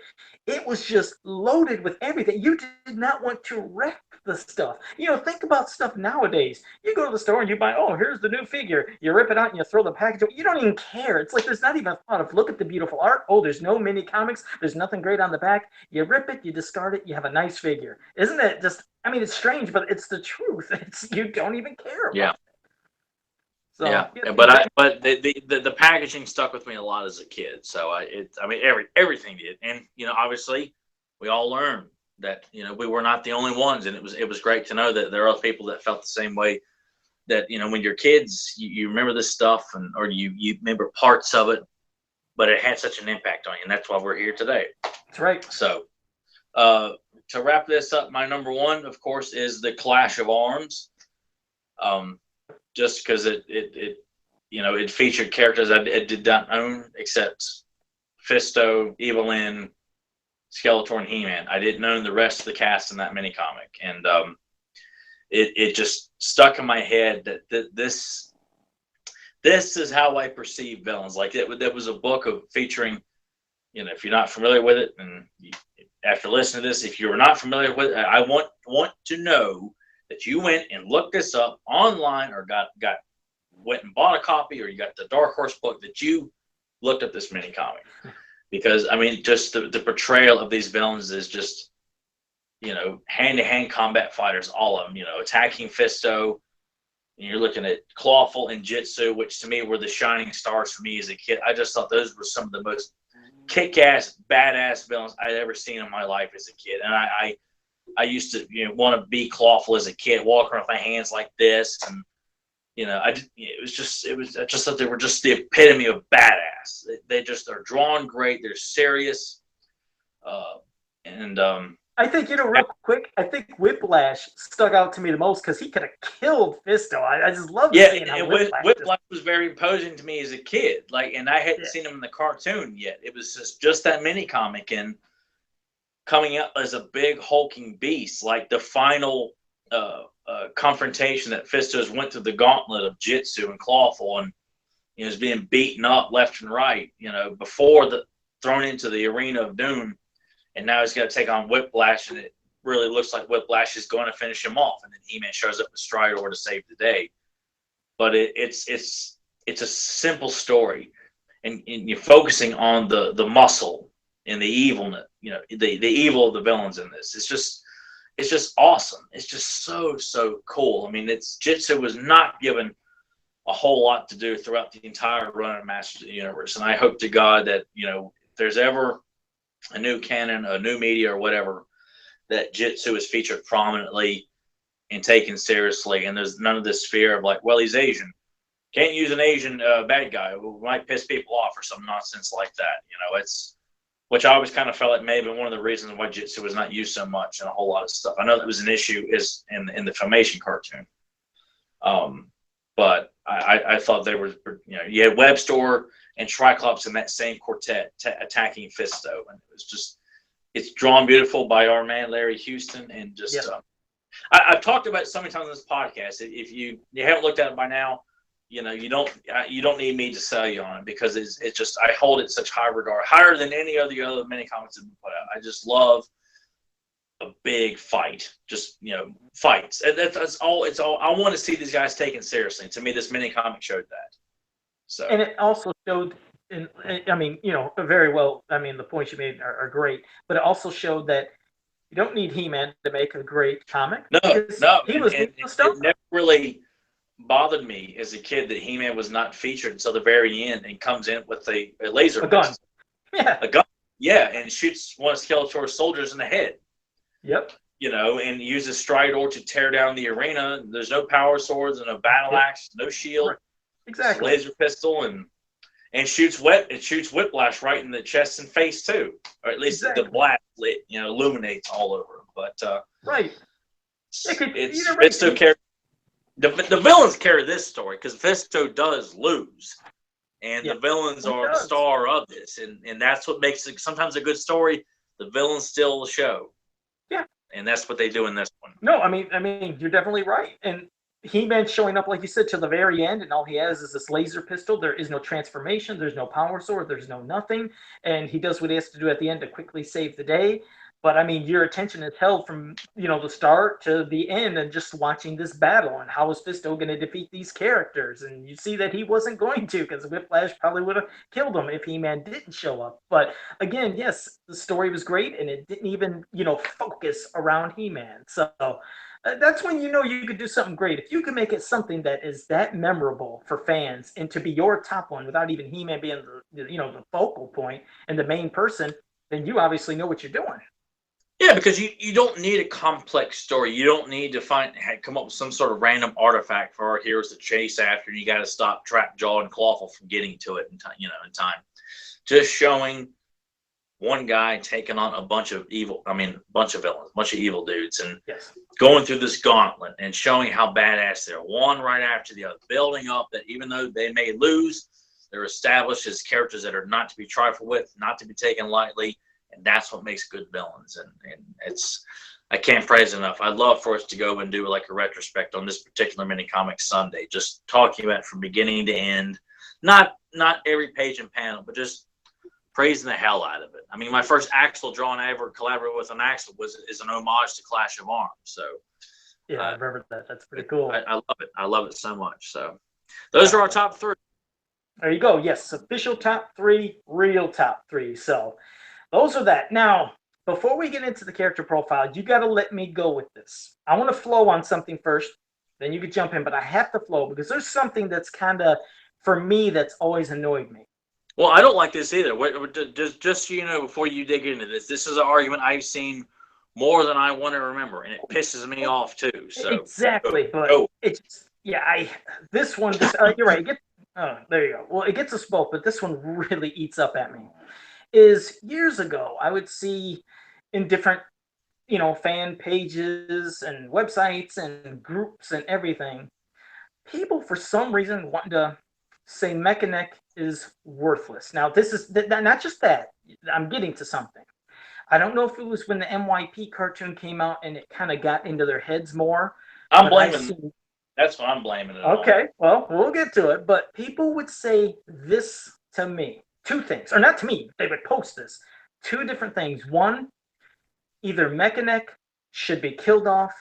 it was just loaded with everything. You did not want to wreck the stuff. Think about stuff nowadays. You go to the store and you buy, oh, here's the new figure. You rip it out and you throw the package away. You don't even care. It's like there's not even a thought of, look at the beautiful art. Oh, there's no mini comics. There's nothing great on the back. You rip it, you discard it, you have a nice figure. Isn't it just, it's strange, but it's the truth. You don't even care about it. So Yeah, yeah, but the packaging stuck with me a lot as a kid. So I mean everything did, and obviously we all learned that we were not the only ones, and it was great to know that there are other people that felt the same way. That when you're kids, you remember this stuff, or you remember parts of it, but it had such an impact on you, and that's why we're here today. that's right. So to wrap this up, my number one, of course, is the Clash of Arms. Just because it featured characters I did not own except Fisto, Evelyn, Skeletor, and He-Man. I didn't own the rest of the cast in that mini comic, and it just stuck in my head that this is how I perceive villains. Like there was a book of featuring. If you're not familiar with it, and after listening to this, if you're not familiar with it, I want to know that you went and looked this up online, or went and bought a copy, or you got the Dark Horse book, that you looked up this mini comic. Because I mean, just the portrayal of these villains is just hand-to-hand combat fighters, all of them. Attacking Fisto. And you're looking at Clawful and Jitsu, which to me were the shining stars for me as a kid. I just thought those were some of the most kick-ass, badass villains I'd ever seen in my life as a kid. And I used to want to be Clawful as a kid, walking around with my hands like this, and I just thought they were just the epitome of badass. They just are drawn great. They're serious, and I think real quick. I think Whiplash stuck out to me the most because he could have killed Fisto. I just love seeing how Whiplash was very imposing to me as a kid. And I hadn't seen him in the cartoon yet. It was just that mini comic, and coming up as a big hulking beast, like the final confrontation that Fisto's went through the gauntlet of Jitsu and Clawful, and is being beaten up left and right. Before thrown into the arena of doom. And now he's got to take on Whiplash, and it really looks like Whiplash is going to finish him off. And then He-Man shows up with Stridor to save the day. But it's a simple story, and you're focusing on the muscle and the evilness, the evil of the villains in this. It's just awesome. It's just so cool. I mean, Jitsu was not given a whole lot to do throughout the entire run of Masters of the Universe, and I hope to God that if there's ever a new canon, a new media, or whatever, that Jitsu is featured prominently and taken seriously, and there's none of this fear of like, well, he's Asian, can't use an Asian bad guy who might piss people off, or some nonsense like that. It's which I always kind of felt like may have been one of the reasons why Jitsu was not used so much in a whole lot of stuff. I know that was an issue is in the Filmation cartoon, but I thought they were, you had Webstore and Triclops in that same quartet attacking Fisto, and it's drawn beautiful by our man Larry Houston, and just I've talked about it so many times on this podcast. If you haven't looked at it by now, you don't need me to sell you on it, because it's just, I hold it in such high regard, higher than any of the other mini comics that have been put out. I just love a big fight, just fights. And that's all. It's all I want to see these guys taken seriously. And to me, this mini comic showed that. So, and it also showed, very well. I mean, the points you made are great, but it also showed that you don't need He-Man to make a great comic. No, he was it never really bothered me as a kid that He-Man was not featured until the very end, and comes in with a laser gun. A gun, and shoots one of Skeletor's soldiers in the head. Yep. And uses Stridor to tear down the arena. There's no power swords and no battle axe, no shield. Right. Exactly. Laser pistol, and shoots Whiplash right in the chest and face too, or at least the blast illuminates all over him. But right, it's Fisto carry the villains carry this story, because Fisto does lose, and the villains are the star of this, and that's what makes it sometimes a good story. The villains steal the show. Yeah, and that's what they do in this one. No, I mean, you're definitely right, and He-Man showing up, like you said, to the very end, and all he has is this laser pistol. There is no transformation. There's no power sword. There's no nothing. And he does what he has to do at the end to quickly save the day. But, I mean, your attention is held from, the start to the end, and just watching this battle. And how is Fisto going to defeat these characters? And you see that he wasn't going to, because Whiplash probably would have killed him if He-Man didn't show up. But, again, yes, the story was great, and it didn't even, focus around He-Man. So, That's when you know you could do something great. If you can make it something that is that memorable for fans and to be your top one without even He-Man being the focal point and the main person, then you obviously know what you're doing. Yeah, because you don't need a complex story. You don't need to come up with some sort of random artifact for our heroes to chase after, and you got to stop Trap Jaw and Clawful from getting to it in time. Just showing one guy taking on a bunch of villains, a bunch of evil dudes, and going through this gauntlet and showing how badass they're, one right after the other, building up that even though they may lose, they're established as characters that are not to be trifled with, not to be taken lightly. And that's what makes good villains. And it's, I can't praise it enough. I'd love for us to go and do like a retrospect on this particular mini comic Sunday, just talking about it from beginning to end, not every page and panel, but just praising the hell out of it. I mean, my first Axel drawing I ever collaborated with an Axel is an homage to Clash of Arms. So yeah, I remember that. That's pretty cool. I love it. I love it so much. So those are our top three. There you go. Yes, official top three, real top three. So those are that. Now, before we get into the character profile, you got to let me go with this. I want to flow on something first, then you can jump in, but I have to flow because there's something that's kind of, for me, that's always annoyed me. Well, I don't like this either. Just so you know, before you dig into this is an argument I've seen more than I want to remember, and it pisses me off too. So exactly, but it's you're right. There you go. Well, it gets us both, but this one really eats up at me. Is years ago, I would see in different, fan pages and websites and groups and everything, people for some reason wanting to say Mekaneck is worthless. Now, this is not just that. I'm getting to something. I don't know if it was when the MYP cartoon came out and it kind of got into their heads more. I'm blaming. That's what I'm blaming it on. Okay, well, we'll get to it. But people would say this to me. Two things, or not to me, they would post this. Two different things. One, either Mekaneck should be killed off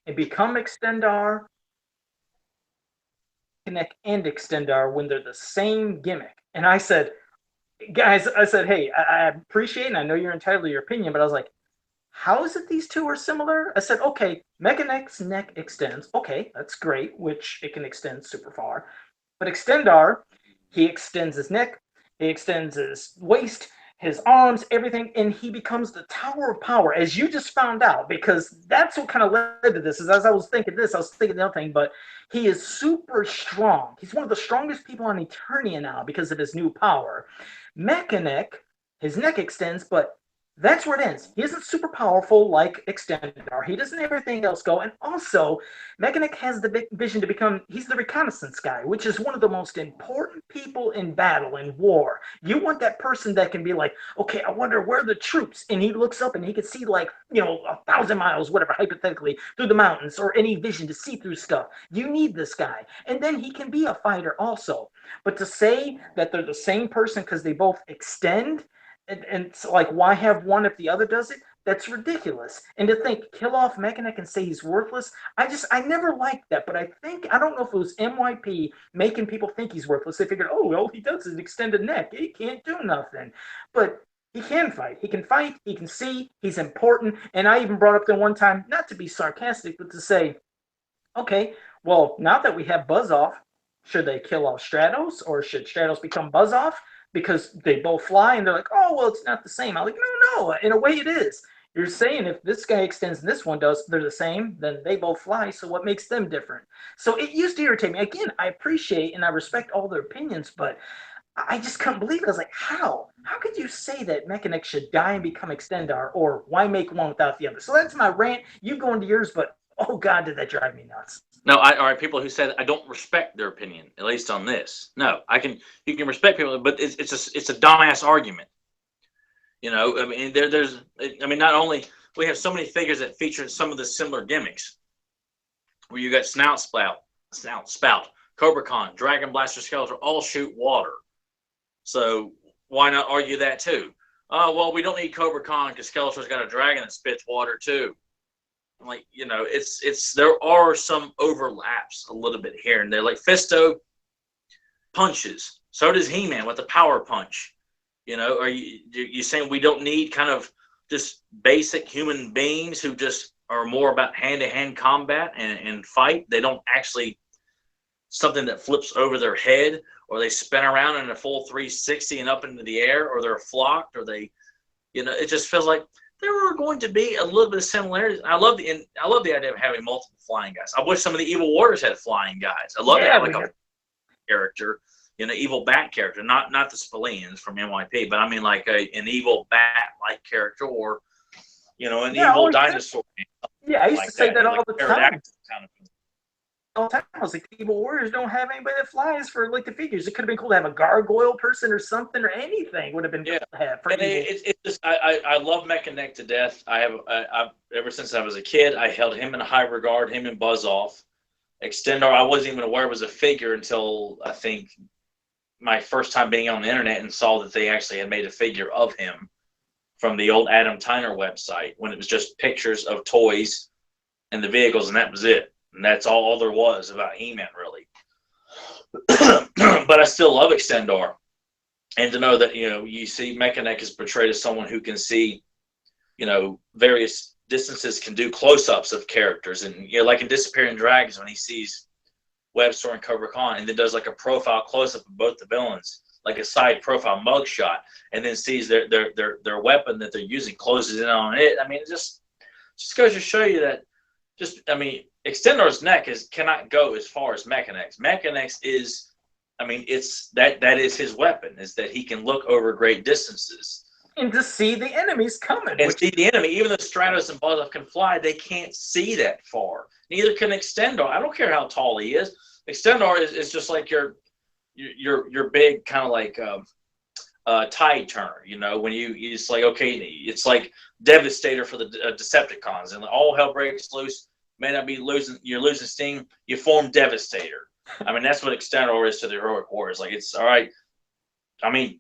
and become Extendar, Mekaneck and Extendar when they're the same gimmick. And I said, guys, hey, I appreciate and I know you're entitled to your opinion, but I was like, how is it these two are similar? I said, okay, Mekaneck's neck extends. Okay, that's great, which it can extend super far. But Extendar, he extends his neck, he extends his waist, his arms, everything, and he becomes the Tower of Power, as you just found out, because that's what kind of led to this. Is as I was thinking this, I was thinking the other thing, but he is super strong. He's one of the strongest people on Eternia now because of his new power. Mekaneck, his neck extends, but that's where it ends. He isn't super powerful like Extendar. He doesn't have everything else go. And also, Mekaneck has the big vision to become, he's the reconnaissance guy, which is one of the most important people in battle, in war. You want that person that can be like, okay, I wonder where are the troops? And he looks up and he can see 1,000 miles, whatever, hypothetically, through the mountains or any vision to see through stuff. You need this guy. And then he can be a fighter also. But to say that they're the same person because they both extend, and it's like, why have one if the other does it? That's ridiculous. And to think, kill off Mekaneck and say he's worthless, I never liked that. But I don't know if it was MYP making people think he's worthless. They figured, oh, all he does is an extended neck. He can't do nothing. But he can fight. He can see, he's important. And I even brought up the one time, not to be sarcastic, but to say, okay, well, now that we have Buzz-Off, should they kill off Stratos or should Stratos become Buzz-Off? Because they both fly and they're like, oh, well, it's not the same. I'm like, no, in a way it is. You're saying if this guy extends and this one does, they're the same, then they both fly. So what makes them different? So it used to irritate me. Again, I appreciate and I respect all their opinions, but I just couldn't believe it. I was like, how? How could you say that Mekaneck should die and become Extendar, or why make one without the other? So that's my rant. You go into yours, but oh, God, did that drive me nuts. No, all right. People who said I don't respect their opinion, at least on this. No, you can respect people, but it's a dumbass argument. I mean, not only we have so many figures that feature some of the similar gimmicks, where you got Snout Spout, Cobra Khan, Dragon Blaster, Skeletor, all shoot water. So why not argue that too? Oh, well, we don't need Cobra Khan because Skeletor's got a dragon that spits water too. Like, there are some overlaps a little bit here and there. Like Fisto punches, so does He-Man with the power punch. Are you saying we don't need kind of just basic human beings who just are more about hand-to-hand combat and fight. They don't actually something that flips over their head, or they spin around in a full 360 and up into the air, or they're flocked, or they, it just feels like there are going to be a little bit of similarities. I love the idea of having multiple flying guys. I wish some of the Evil Warriors had flying guys. I love that, like a character, evil bat character, not the Spillane from NYP, but I mean like an evil bat-like character, or an evil dinosaur. Yeah, I used to say that all the time. Kind of all the time. I was like, the Evil Warriors don't have anybody that flies for like the figures. It could have been cool to have a gargoyle person or something, or anything would have been cool to have. For it's just I love Mekaneck to death. I've ever since I was a kid, I held him in high regard. Him and Buzz Off. Extendar, I wasn't even aware it was a figure until I think my first time being on the internet and saw that they actually had made a figure of him from the old Adam Tyner website, when it was just pictures of toys and the vehicles, and that was it. And that's all there was about He-Man, really. But I still love Extendar. And to know that, you see Mekaneck is portrayed as someone who can see, various distances, can do close-ups of characters. And, like in Disappearing Dragons, when he sees Webster and Cobra Khan, and then does like a profile close-up of both the villains, like a side profile mugshot, and then sees their weapon that they're using, closes in on it. I mean, it just goes to show you that Extendar's neck cannot go as far as Mekaneck's. Mekaneck's is, that is his weapon, is that he can look over great distances. And to see the enemies coming. And see the enemy. Even though Stratos and Buzz Off can fly, they can't see that far. Neither can Extendar. I don't care how tall he is. Extendar is just like your big kind of like tide turner, when it's like, okay, it's like Devastator for the Decepticons, and all hell breaks loose. May not be you're losing steam, you form Devastator. That's what Extendar is to the Heroic Warriors. Like, it's all right.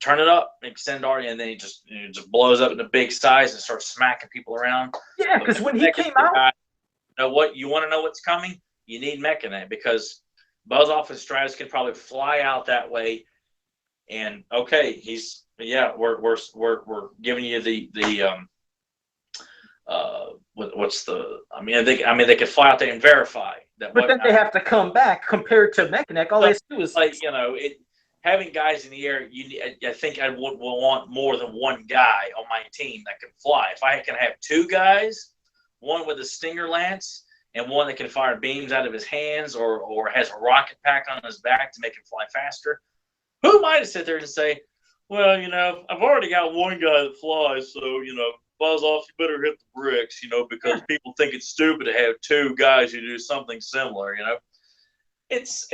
Turn it up, Extendar, and then he just blows up into big size and starts smacking people around. Yeah, because when he came out, you want to know what's coming? You need Mekaneck, because Buzz Off and Stratus can probably fly out that way, and okay, we're giving you the what's the they could fly out there and verify that. But then they have to come back. Compared to Mekaneck, all they have to do is having guys in the air. I think I would want more than one guy on my team that can fly. If I can have two guys, one with a Stinger Lance and one that can fire beams out of his hands, or has a rocket pack on his back to make him fly faster, who might have sit there and say, well, I've already got one guy that flies, so, Buzz Off, you better hit the bricks, because people think it's stupid to have two guys who do something similar, It's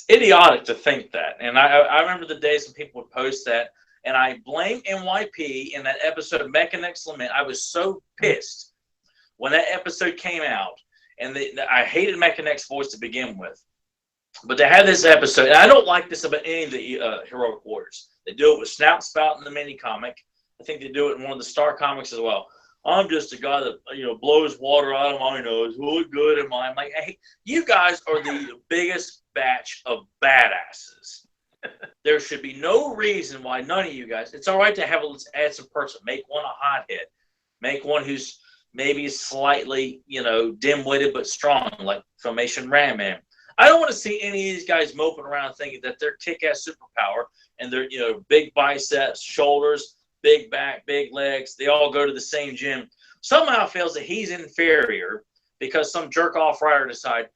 idiotic to think that. And I remember the days when people would post that, and I blame NYP in that episode of Mekaneck's Lament. I was so pissed when that episode came out, and I hated Mekaneck's voice to begin with. But they had this episode, and I don't like this about any of the Heroic Warriors. They do it with Snout Spout in the mini comic. I think they do it in one of the Star comics as well. I'm just a guy that blows water out of my nose. What good am I? I'm like, hey, you guys are the biggest batch of badasses. There should be no reason why none of you guys. It's all right to let's add some person. Make one a hothead. Make one who's maybe slightly dim-witted but strong, like Filmation Ram Man. I don't want to see any of these guys moping around thinking that they're kick-ass superpower and they're big biceps, shoulders, big back, big legs. They all go to the same gym. Somehow feels that he's inferior because some jerk-off writer decide,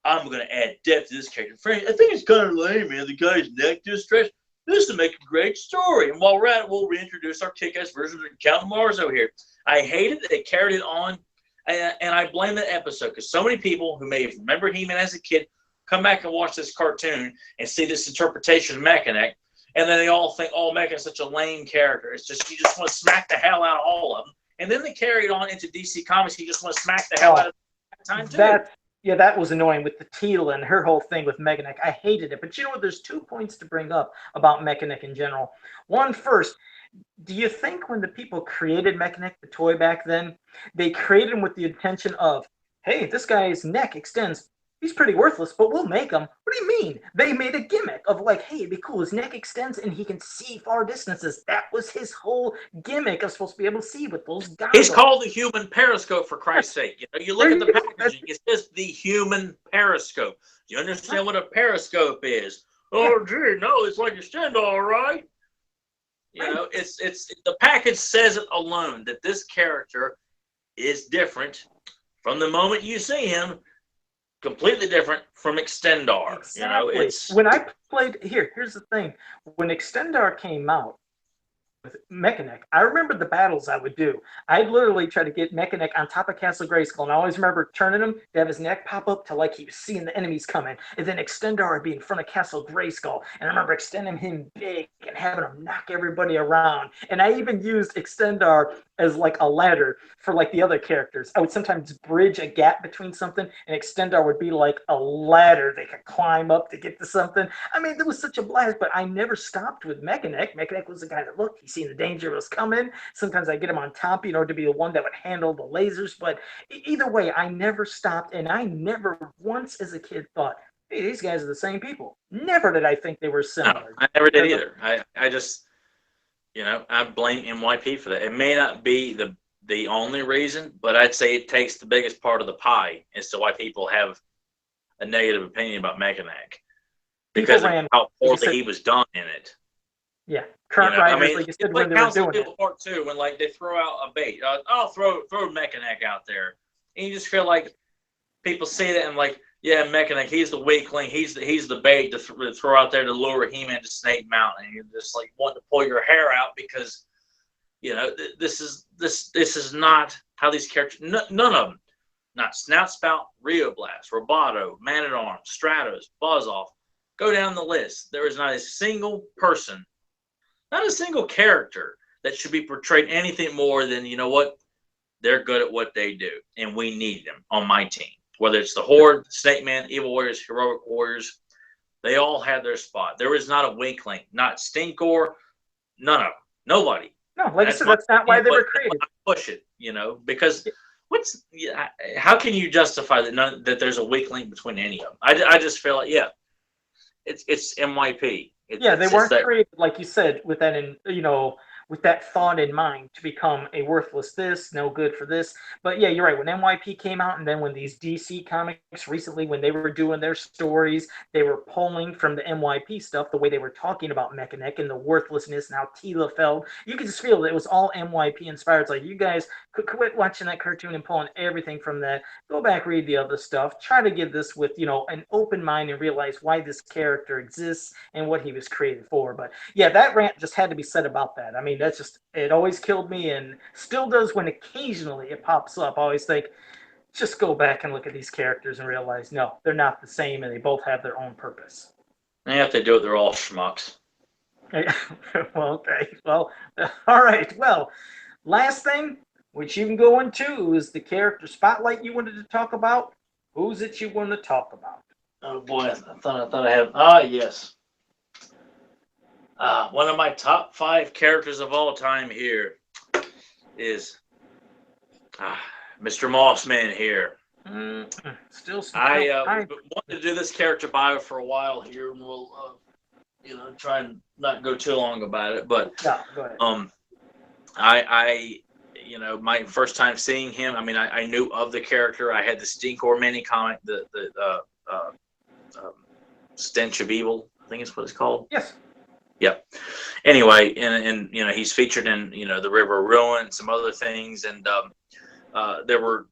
I'm going to add depth to this character. I think it's kind of lame, man. The guy's neck just stretched. This will make a great story. And while we're at it, we'll reintroduce our kick-ass version of Count Marzo here. I hated that they carried it on, and I blame that episode because so many people who may have remembered He-Man as a kid come back and watch this cartoon and see this interpretation of Mekaneck, and then they all think, oh, Mekaneck's such a lame character. It's just, you just want to smack the hell out of all of them. And then they carry it on into DC Comics. You just want to smack the hell out of them time, too. That was annoying with the Teal and her whole thing with Mekaneck. I hated it. But you know what? There's 2 points to bring up about Mekaneck in general. One, first, do you think when the people created Mekaneck, the toy back then, they created him with the intention of, hey, this guy's neck extends he's pretty worthless, but we'll make him. What do you mean? They made a gimmick of like, hey, it'd be cool. His neck extends and he can see far distances. That was his whole gimmick of supposed to be able to see with those goggles. He's called the human periscope, for Christ's sake. You look at the packaging, it says the human periscope. Do you understand what a periscope is? Oh, gee, no, it's like Extendar, right? It's the package says it alone that this character is different from the moment you see him. Completely different from Extendar. Exactly. When I played here's the thing. When Extendar came out with Mekaneck, I remember the battles I would do. I'd literally try to get Mekaneck on top of Castle Grayskull, and I always remember turning him to have his neck pop up to like he was seeing the enemies coming, and then Extendar would be in front of Castle Grayskull, and I remember extending him big and having him knock everybody around. And I even used Extendar as like a ladder for like the other characters. I would sometimes bridge a gap between something, and Extendar would be like a ladder they could climb up to get to something. I mean, it was such a blast, but I never stopped with Mekaneck. Mekaneck was the guy that looked, he seen the danger was coming. Sometimes I get him on top, to be the one that would handle the lasers. But either way, I never stopped, and I never once as a kid thought, hey, these guys are the same people. Never did I think they were similar. No, I never did either. I just, I blame MYP for that. It may not be the only reason, but I'd say it takes the biggest part of the pie as to why people have a negative opinion about Mekaneck. Because of how poorly he was done in it. Yeah, current writers, like you said, when they were doing it. Part 2, when like they throw out a bait, I'll throw Mekaneck out there, and you just feel like people see that and like, yeah, Mekaneck, he's the weakling, he's the bait to throw out there to lure He-Man to Snake Mountain, and you're just like wanting to pull your hair out because this is not how these characters. None of them, not Snout Spout, Rio Blast, Roboto, Man at Arms, Stratos, Buzz-Off. Go down the list. There is not a single person. Not a single character that should be portrayed anything more than, they're good at what they do, and we need them on my team. Whether it's the Horde, Snake Man, Evil Warriors, Heroic Warriors, they all have their spot. There is not a weakling, not Stinkor, none of them, nobody. No, like I said, that's not why they were created. I push it, because how can you justify that there's a weak link between any of them? I just feel like, it's MYP. They weren't created, like you said, with that with that thought in mind to become a worthless this, no good for this. But yeah, you're right. When NYP came out, and then when these DC comics recently, when they were doing their stories, they were pulling from the NYP stuff, the way they were talking about Mekaneck and the worthlessness and how Tila felt. You could just feel that it was all NYP inspired. It's like, you guys could quit watching that cartoon and pulling everything from that. Go back, read the other stuff. Try to give this with, an open mind and realize why this character exists and what he was created for. But yeah, that rant just had to be said about that. I mean, that's just, it always killed me and still does when occasionally it pops up. I always think, just go back and look at these characters and realize, no, they're not the same and they both have their own purpose. And if they do it, they're all schmucks. Well, okay. Well, all right. Well, last thing, which you can go into, is the character spotlight you wanted to talk about. Who's it you want to talk about? Oh boy, I thought I had. Yes. One of my top 5 characters of all time here is Mr. Mossman here. Still, I wanted to do this character bio for a while here, and we'll, try and not go too long about it. But yeah, go ahead. My first time seeing him, I mean, I knew of the character. I had the Stinkor mini comic, the Stench of Evil, I think is what it's called. Yes. Yep. Anyway, and he's featured in the River of Ruin, some other things, and there were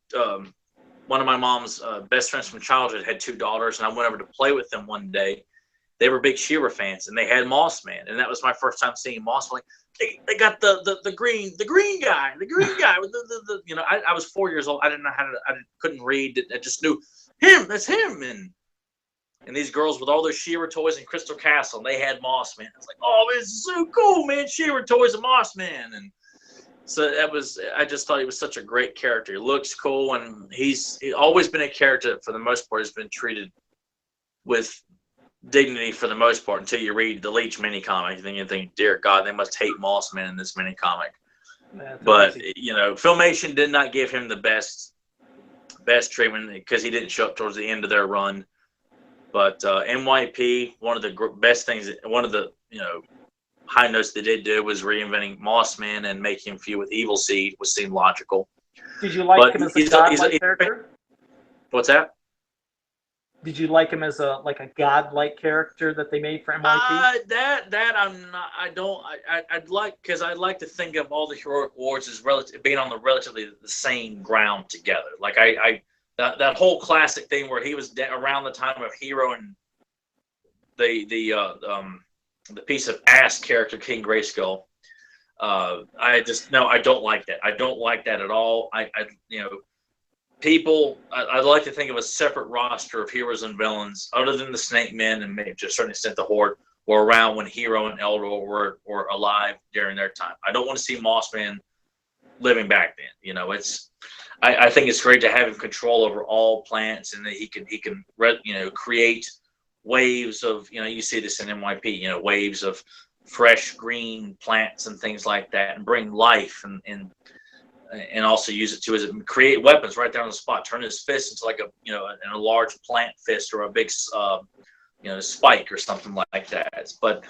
one of my mom's best friends from childhood had 2 daughters, and I went over to play with them one day. They were big She-Ra fans, and they had Mossman, and that was my first time seeing Mossman. Like, they got the green guy with the I was 4 years old. I didn't know I couldn't read. I just knew him. That's him, and these girls with all their She-Ra toys in Crystal Castle, and they had Mossman. I was like, oh, this is so cool, man. She-Ra toys and Mossman. And so I just thought he was such a great character. He looks cool, and he's always been a character that, for the most part, has been treated with dignity for the most part until you read the Leech mini comic. Then you think, dear God, they must hate Mossman in this mini comic. But, Filmation did not give him the best best treatment because he didn't show up towards the end of their run. But NYP, one of the best things, one of the high notes they did do was reinventing Mossman and making him feud with Evil Seed, which seemed logical. Did you like him as a godlike character? What's that? Did you like him as a godlike character that they made for NYP? That I'm not. I don't. I'd like, because I'd like to think of all the heroic wars as being on the relatively the same ground together. Like that whole classic thing where he was around the time of Hero and the piece of ass character King Grayskull. I don't like that. I don't like that at all. I'd like to think of a separate roster of heroes and villains other than the Snake Men and maybe to a certain extent the Horde were around when Hero and Eldor were alive during their time. I don't want to see Mossman living back then. I think it's great to have him control over all plants and that he can create waves of, you see this in NYP, waves of fresh green plants and things like that, and bring life and also use it to create weapons right there on the spot. Turn his fist into like a large plant fist or a big spike or something like that. But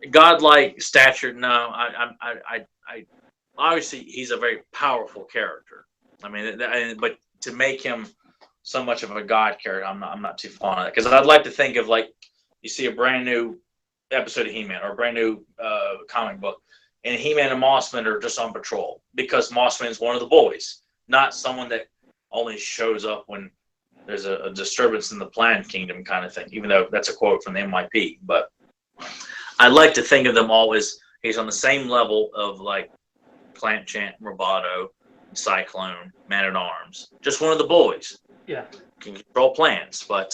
godlike stature, no. I obviously he's a very powerful character. I mean, but to make him so much of a god character, I'm not too fond of that, because I'd like to think of, like, you see a brand new episode of He-Man or a brand new comic book, and He-Man and Mossman are just on patrol because Mossman is one of the boys, not someone that only shows up when there's a disturbance in the Planet Kingdom kind of thing, even though that's a quote from the NYP. But I like to think of them all as he's on the same level of, like, Plant Chant, Roboto, Cyclone, Man-at-Arms. Just one of the boys. Yeah. Can control plants. But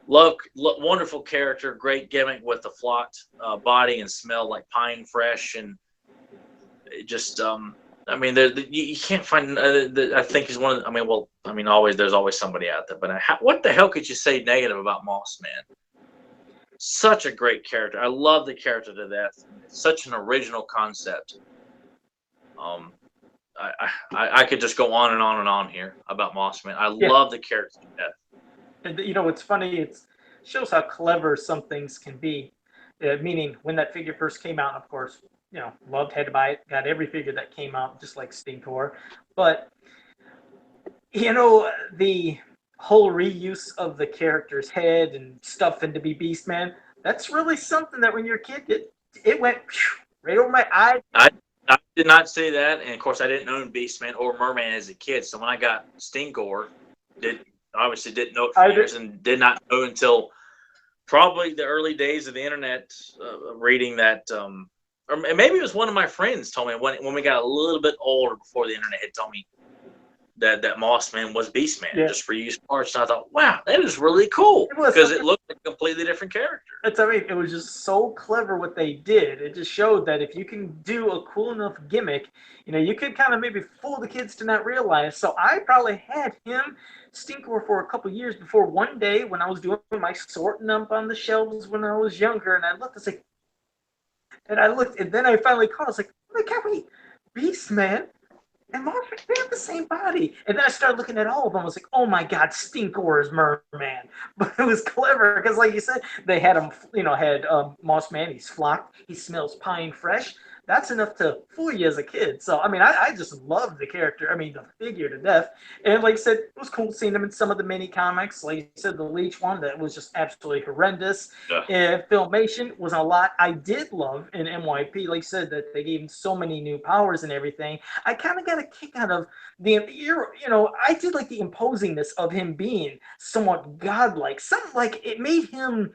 wonderful character, great gimmick with the flocked body and smell like pine fresh, and it just you can't find. I think he's one of. There's always somebody out there. But what the hell could you say negative about Mossman? Such a great character. I love the character to death. It's such an original concept. I could just go on and on and on here about Mossman. I love the character to death. And what's funny, it shows how clever some things can be. Meaning, when that figure first came out, of course, loved, had to buy it, got every figure that came out, just like Stinkor. But, the whole reuse of the character's head and stuff into be Beastman, that's really something that when you're a kid, it went right over my eye. I did not say that, and of course I didn't own Beastman or Merman as a kid. So when I got Stinkor, obviously didn't know it for years, and did not know until probably the early days of the internet, reading that, or maybe it was one of my friends told me when we got a little bit older, before the internet had told me that Mossman was Beastman, just for used parts. And I thought, wow, that is really cool, because it looked like a completely different character. It was just so clever what they did. It just showed that if you can do a cool enough gimmick, you could kind of maybe fool the kids to not realize. So I probably had him, Stinkor, for a couple years before one day when I was doing my sorting up on the shelves when I was younger, and I looked, and then I finally caught. I was like, "Look, can't we, Beastman and Mothman, they have the same body." And then I started looking at all of them. I was like, "Oh my God, Stinkor is Merman." But it was clever because, like you said, they had him, Mossman. He's flocked. He smells pine fresh. That's enough to fool you as a kid. So, I just loved the character. The figure to death. And like I said, it was cool seeing him in some of the mini comics. Like you said, the Leech one, that was just absolutely horrendous. Yeah. Filmation was a lot. I did love in NYP, like you said, that they gave him so many new powers and everything. I kind of got a kick out of I did like the imposingness of him being somewhat godlike. Something like it made him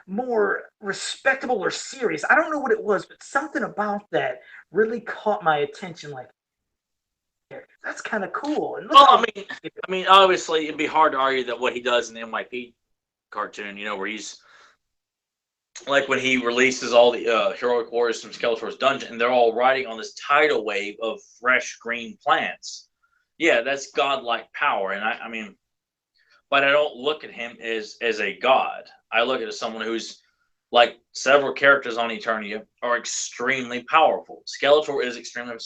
more respectable or serious. I don't know what it was, but something about that really caught my attention. Like, that's kind of cool. And obviously, it'd be hard to argue that what he does in the NYP cartoon, where he's like when he releases all the heroic warriors from Skeletor's dungeon, and they're all riding on this tidal wave of fresh green plants. Yeah, that's godlike power, and but I don't look at him as a god. I look at it as someone who's, like several characters on Eternia, are extremely powerful. Skeletor is extremely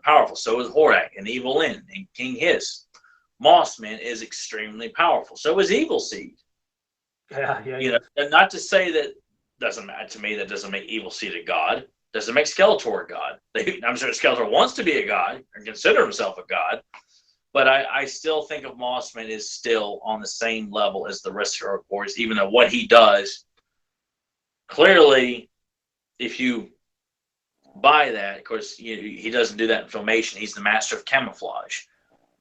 powerful. So is Hordak and Evil Lyn and King Hiss. Mossman is extremely powerful. So is Evil Seed. Yeah. You know, and not to say that doesn't matter to me. That doesn't make Evil Seed a god. Doesn't make Skeletor a god. I'm sure Skeletor wants to be a god and consider himself a god. But I still think of Mossman is still on the same level as the rest of our boys, even though what he does, clearly, if you buy that, of course, he doesn't do that in Filmation. He's the master of camouflage,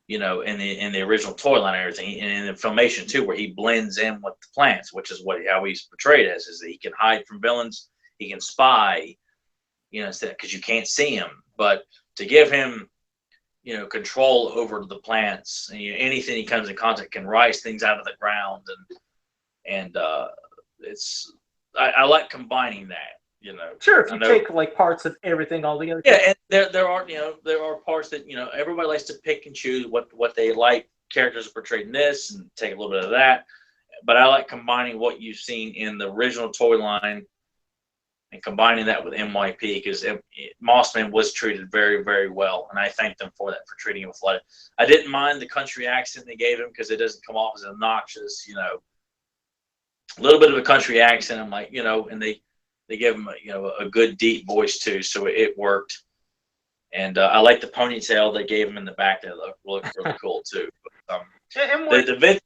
you know, in the original toy line and everything. And in the Filmation, too, where he blends in with the plants, which is how he's portrayed as, is that he can hide from villains, he can spy, you know, because you can't see him. But to give him, you know, control over the plants, and, you know, anything he comes in contact can rise things out of the ground, and it's I like combining that, you know. Sure, if you take like parts of everything all together. Yeah, and there are parts that, you know, everybody likes to pick and choose what they like. Characters are portrayed in this and take a little bit of that, but I like combining what you've seen in the original toy line and combining that with MYP, because Mossman was treated very, very well, and I thank them for that, for treating him with love. I didn't mind the country accent they gave him because it doesn't come off as obnoxious, you know. A little bit of a country accent, I'm like, you know, and they gave him a good deep voice too, so it worked. And I like the ponytail they gave him in the back. That looked really cool too. But, the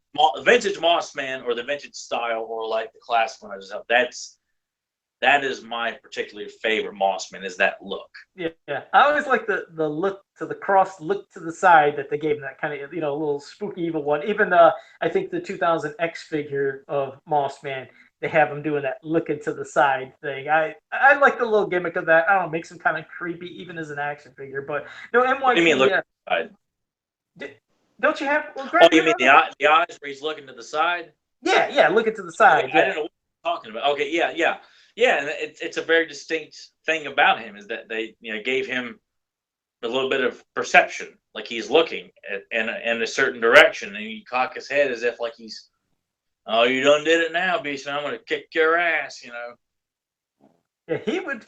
vintage Mossman, or the vintage style, or like the classic one, that is my particular favorite Mossman, is that look. Yeah. I always like the look to the cross, look to the side that they gave him, that kind of, you know, little spooky evil one. Even I think the 2000 X figure of Mossman, they have him doing that looking to the side thing. I like the little gimmick of that. I don't know, makes him kind of creepy even as an action figure. But no, MYP. What do you mean look to the side? Don't you have? Well, oh, you mean the eyes where he's looking to the side? Yeah, looking to the side. I didn't know what you're talking about. Okay, yeah. And it's a very distinct thing about him, is that they, you know, gave him a little bit of perception, like he's looking in a certain direction, and he cock his head as if like he's, oh, you done did it now, Beastman. I'm gonna kick your ass, you know. Yeah, he would.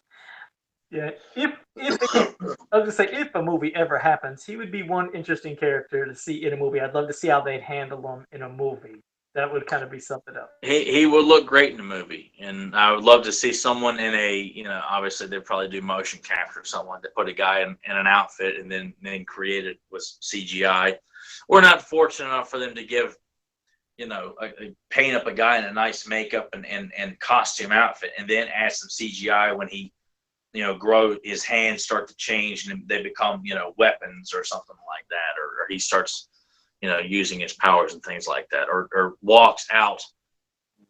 Yeah, if I was gonna say, if a movie ever happens, he would be one interesting character to see in a movie. I'd love to see how they'd handle him in a movie. That would kind of be something else. He would look great in a movie, and I would love to see someone in a, you know, obviously they'd probably do motion capture, someone to put a guy in an outfit and then create it with CGI. We're not fortunate enough for them to give, you know, paint up a guy in a nice makeup and costume outfit, and then add some CGI when he, you know, his hands start to change and they become, you know, weapons or something like that, or he starts, you know, using his powers and things like that, or walks out,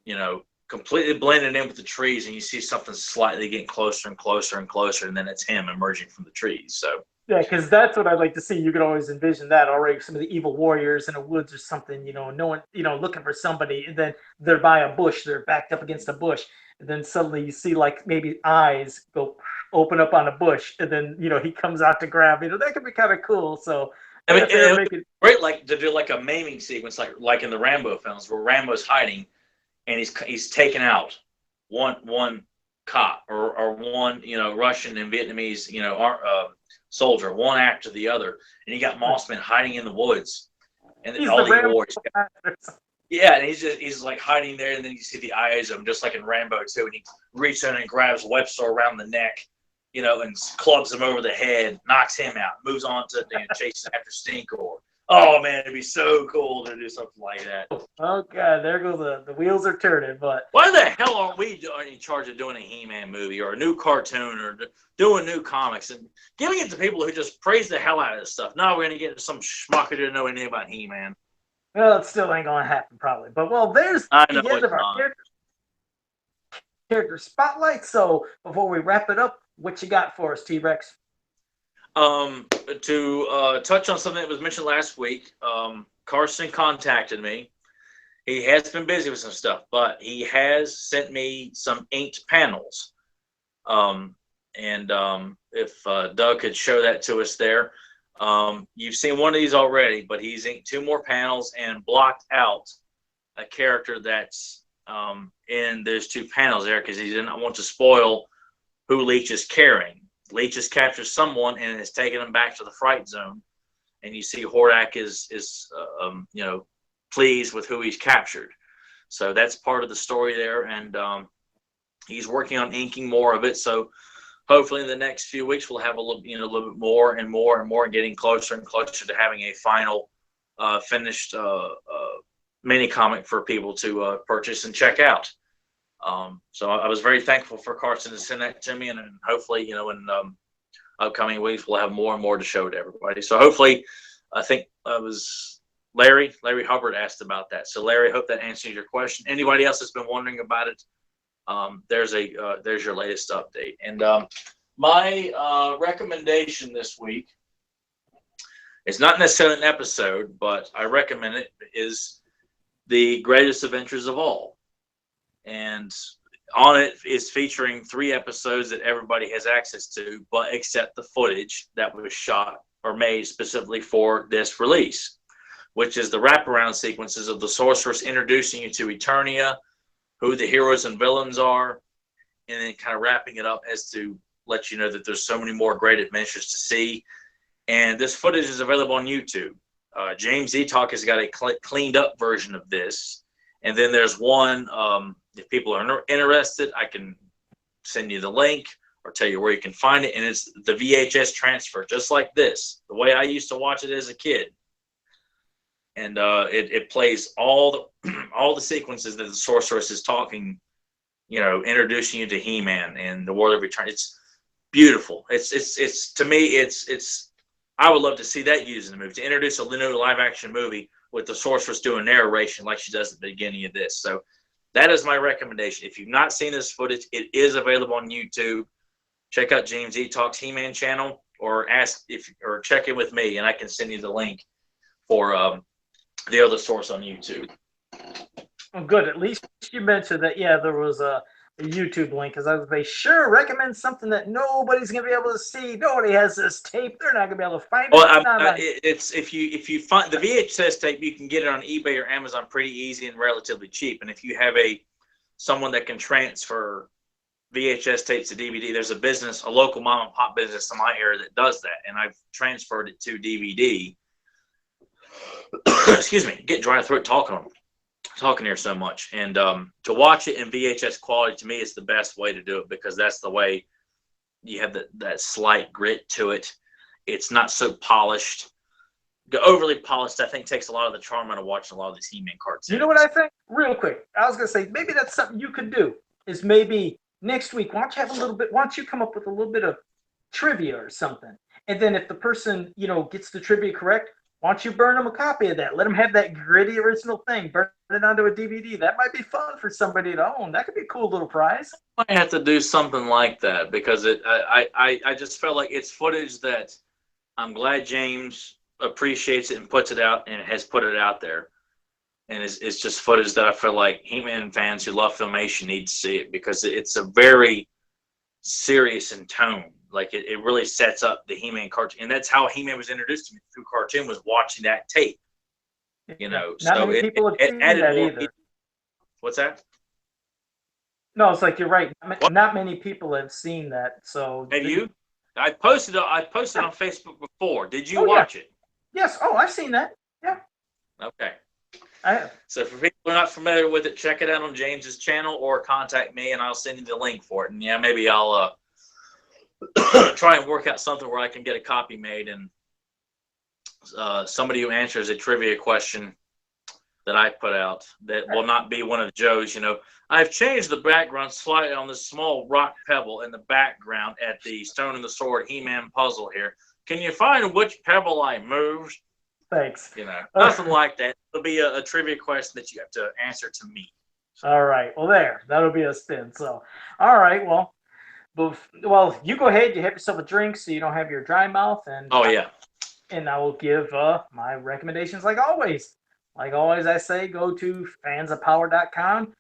you know, completely blended in with the trees, and you see something slightly getting closer and closer and closer, and then it's him emerging from the trees. So yeah, because that's what I'd like to see. You could always envision that already. Some of the evil warriors in the woods or something, you know, no one, you know, looking for somebody, and then they're by a bush, they're backed up against a bush, and then suddenly you see like maybe eyes go open up on a bush, and then, you know, he comes out to grab. You know, that could be kind of cool. So I mean, it's great, like to do like a maiming sequence, like in the Rambo films, where Rambo's hiding, and he's taken out one cop or one, you know, Russian and Vietnamese, you know, soldier, one after the other, and you got Mossman hiding in the woods, and then all the warriors. Yeah, and he's like hiding there, and then you see the eyes of him, just like in Rambo too, and he reaches in and grabs Webster around the neck, you know, and clubs him over the head, knocks him out, moves on to, you know, chasing after Stinkor. Oh man, it'd be so cool to do something like that. Oh god, there goes the wheels are turning. But why the hell aren't we in charge of doing a He-Man movie or a new cartoon or doing new comics and giving it to people who just praise the hell out of this stuff? No, we're gonna get some schmuck who didn't know anything about He-Man. Well, it still ain't gonna happen probably. But well, there's the end of our character spotlight. So before we wrap it up, what you got for us, T-Rex? To touch on something that was mentioned last week, Carson contacted me. He has been busy with some stuff, but he has sent me some inked panels. If Doug could show that to us there. You've seen one of these already, but he's inked 2 more panels and blocked out a character that's in those 2 panels there because he didn't want to spoil who Leech is carrying. Leech has captured someone and has taken him back to the fright zone, and you see Hordak is pleased with who he's captured. So that's part of the story there, and he's working on inking more of it. So hopefully in the next few weeks we'll have a little bit more and more and more, getting closer and closer to having a final finished mini comic for people to purchase and check out. So I was very thankful for Carson to send that to me, and hopefully, in upcoming weeks we'll have more and more to show to everybody. So hopefully, I think it was Larry Hubbard asked about that. So Larry, I hope that answers your question. Anybody else that's been wondering about it, there's your latest update. And my recommendation this week is not necessarily an episode, but I recommend it, is The Greatest Adventures of All. And on it is featuring 3 episodes that everybody has access to, but except the footage that was shot or made specifically for this release, which is the wraparound sequences of the Sorceress introducing you to Eternia, who the heroes and villains are, and then kind of wrapping it up as to let you know that there's so many more great adventures to see. And this footage is available on YouTube. James Z Talk has got a cleaned up version of this. And then there's one, if people are interested, I can send you the link or tell you where you can find it. And it's the VHS transfer, just like this, the way I used to watch it as a kid. And it plays all the sequences that the Sorceress is talking, introducing you to He-Man and the World of Return. It's beautiful. It's to me, it's I would love to see that used in the movie, to introduce a new live action movie with the Sorceress doing narration like she does at the beginning of this. So that is my recommendation. If you've not seen this footage, it is available on YouTube. Check out James E. Talks He-Man channel, or check in with me, and I can send you the link for the other source on YouTube. Well, good. At least you mentioned that. Yeah, there was a YouTube link, because I was like, sure, recommend something that nobody's gonna be able to see. Nobody has this tape; they're not gonna be able to find it. Well, it's if you find the VHS tape, you can get it on eBay or Amazon pretty easy and relatively cheap. And if you have someone that can transfer VHS tapes to DVD, there's a local mom and pop business in my area that does that, and I've transferred it to DVD. Excuse me, get dry throat talking here so much. And to watch it in VHS quality, to me, is the best way to do it, because that's the way you have that slight grit to it. It's not so polished. Overly polished, I think, takes a lot of the charm out of watching a lot of these He-Man cartoons. You know what I think? Real quick, I was gonna say, maybe that's something you could do. Is maybe next week, why don't you come up with a little bit of trivia or something, and then if the person gets the trivia correct, why don't you burn them a copy of that? Let them have that gritty original thing. Burn it onto a DVD. That might be fun for somebody to own. That could be a cool little prize. I might have to do something like that, because I just felt like it's footage that I'm glad James appreciates it and puts it out, and has put it out there. And it's just footage that I feel like He-Man fans who love Filmation need to see it, because it's a very serious in tone. Like it really sets up the He-Man cartoon, and that's how He-Man was introduced to me through cartoon, was watching that tape. Not so many people have seen that either. What's that? No, it's like you're right. Not many people have seen that. So have you? I posted on Facebook before. Did you watch it? Yes. Oh, I've seen that. Yeah. Okay. I have. So for people who are not familiar with it, check it out on James's channel, or contact me and I'll send you the link for it. And yeah, maybe I'll try and work out something where I can get a copy made, and somebody who answers a trivia question that I put out that will not be one of Joe's. I've changed the background slightly on this small rock pebble in the background at the Stone and the Sword He-Man puzzle here. Can you find which pebble I moved? Thanks. Nothing like that. It'll be a trivia question that you have to answer to me. All right. Well, that'll be a spin. So, all right. Well, you go ahead. You have yourself a drink so you don't have your dry mouth. And and I will give my recommendations like always. Like always, I say go to fansofpower.com,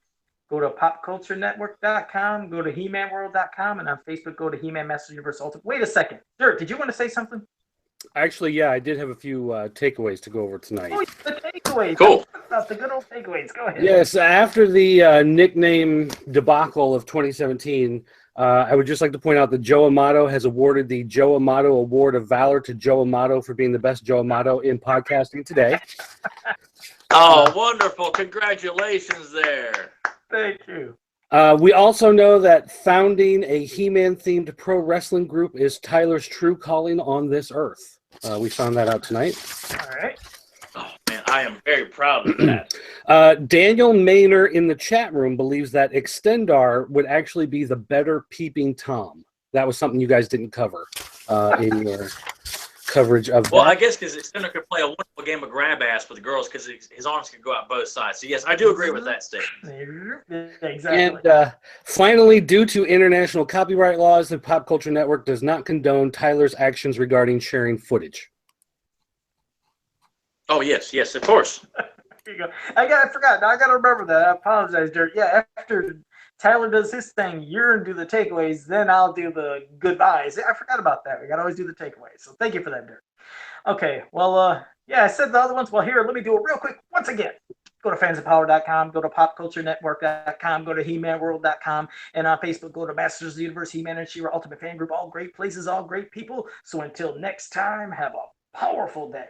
go to popculturenetwork.com, go to hemanworld.com, and on Facebook, go to He-Man Masters Universe Ultimate. Wait a second. Dirk, did you want to say something? Actually, yeah, I did have a few takeaways to go over tonight. Oh, the takeaways. Cool. The good old takeaways. Go ahead. Yes, after the nickname debacle of 2017, I would just like to point out that Joe Amato has awarded the Joe Amato Award of Valor to Joe Amato for being the best Joe Amato in podcasting today. Oh, wonderful. Congratulations there. Thank you. We also know that founding a He-Man themed pro wrestling group is Tyler's true calling on this earth. We found that out tonight. All right. Oh, man, I am very proud of that. Daniel Maynor in the chat room believes that Extendar would actually be the better peeping Tom. That was something you guys didn't cover in your coverage of Well, that. I guess because Extendar could play a wonderful game of grab ass with the girls because his arms could go out both sides. So, yes, I do agree with that statement. Exactly. And finally, due to international copyright laws, the Pop Culture Network does not condone Tyler's actions regarding sharing footage. Oh, yes, of course. Here you go. I forgot. I got to remember that. I apologize, Dirk. Yeah, after Tyler does his thing, you're going to do the takeaways, then I'll do the goodbyes. I forgot about that. We got to always do the takeaways. So thank you for that, Dirk. Okay, well, yeah, I said the other ones. Well, here, let me do it real quick once again. Go to fansofpower.com, go to popculturenetwork.com, go to hemanworld.com, and on Facebook, go to Masters of the Universe, He-Man and She-Ra Ultimate Fan Group. All great places, all great people. So until next time, have a powerful day.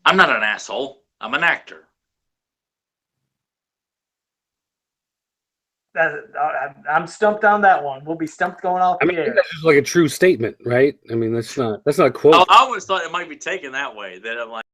I'm not an asshole. I'm an actor. I'm stumped on that one. We'll be stumped going off I the mean, I air. think that's just like a true statement, right? I mean, that's not a quote. I always thought it might be taken that way. That I'm like.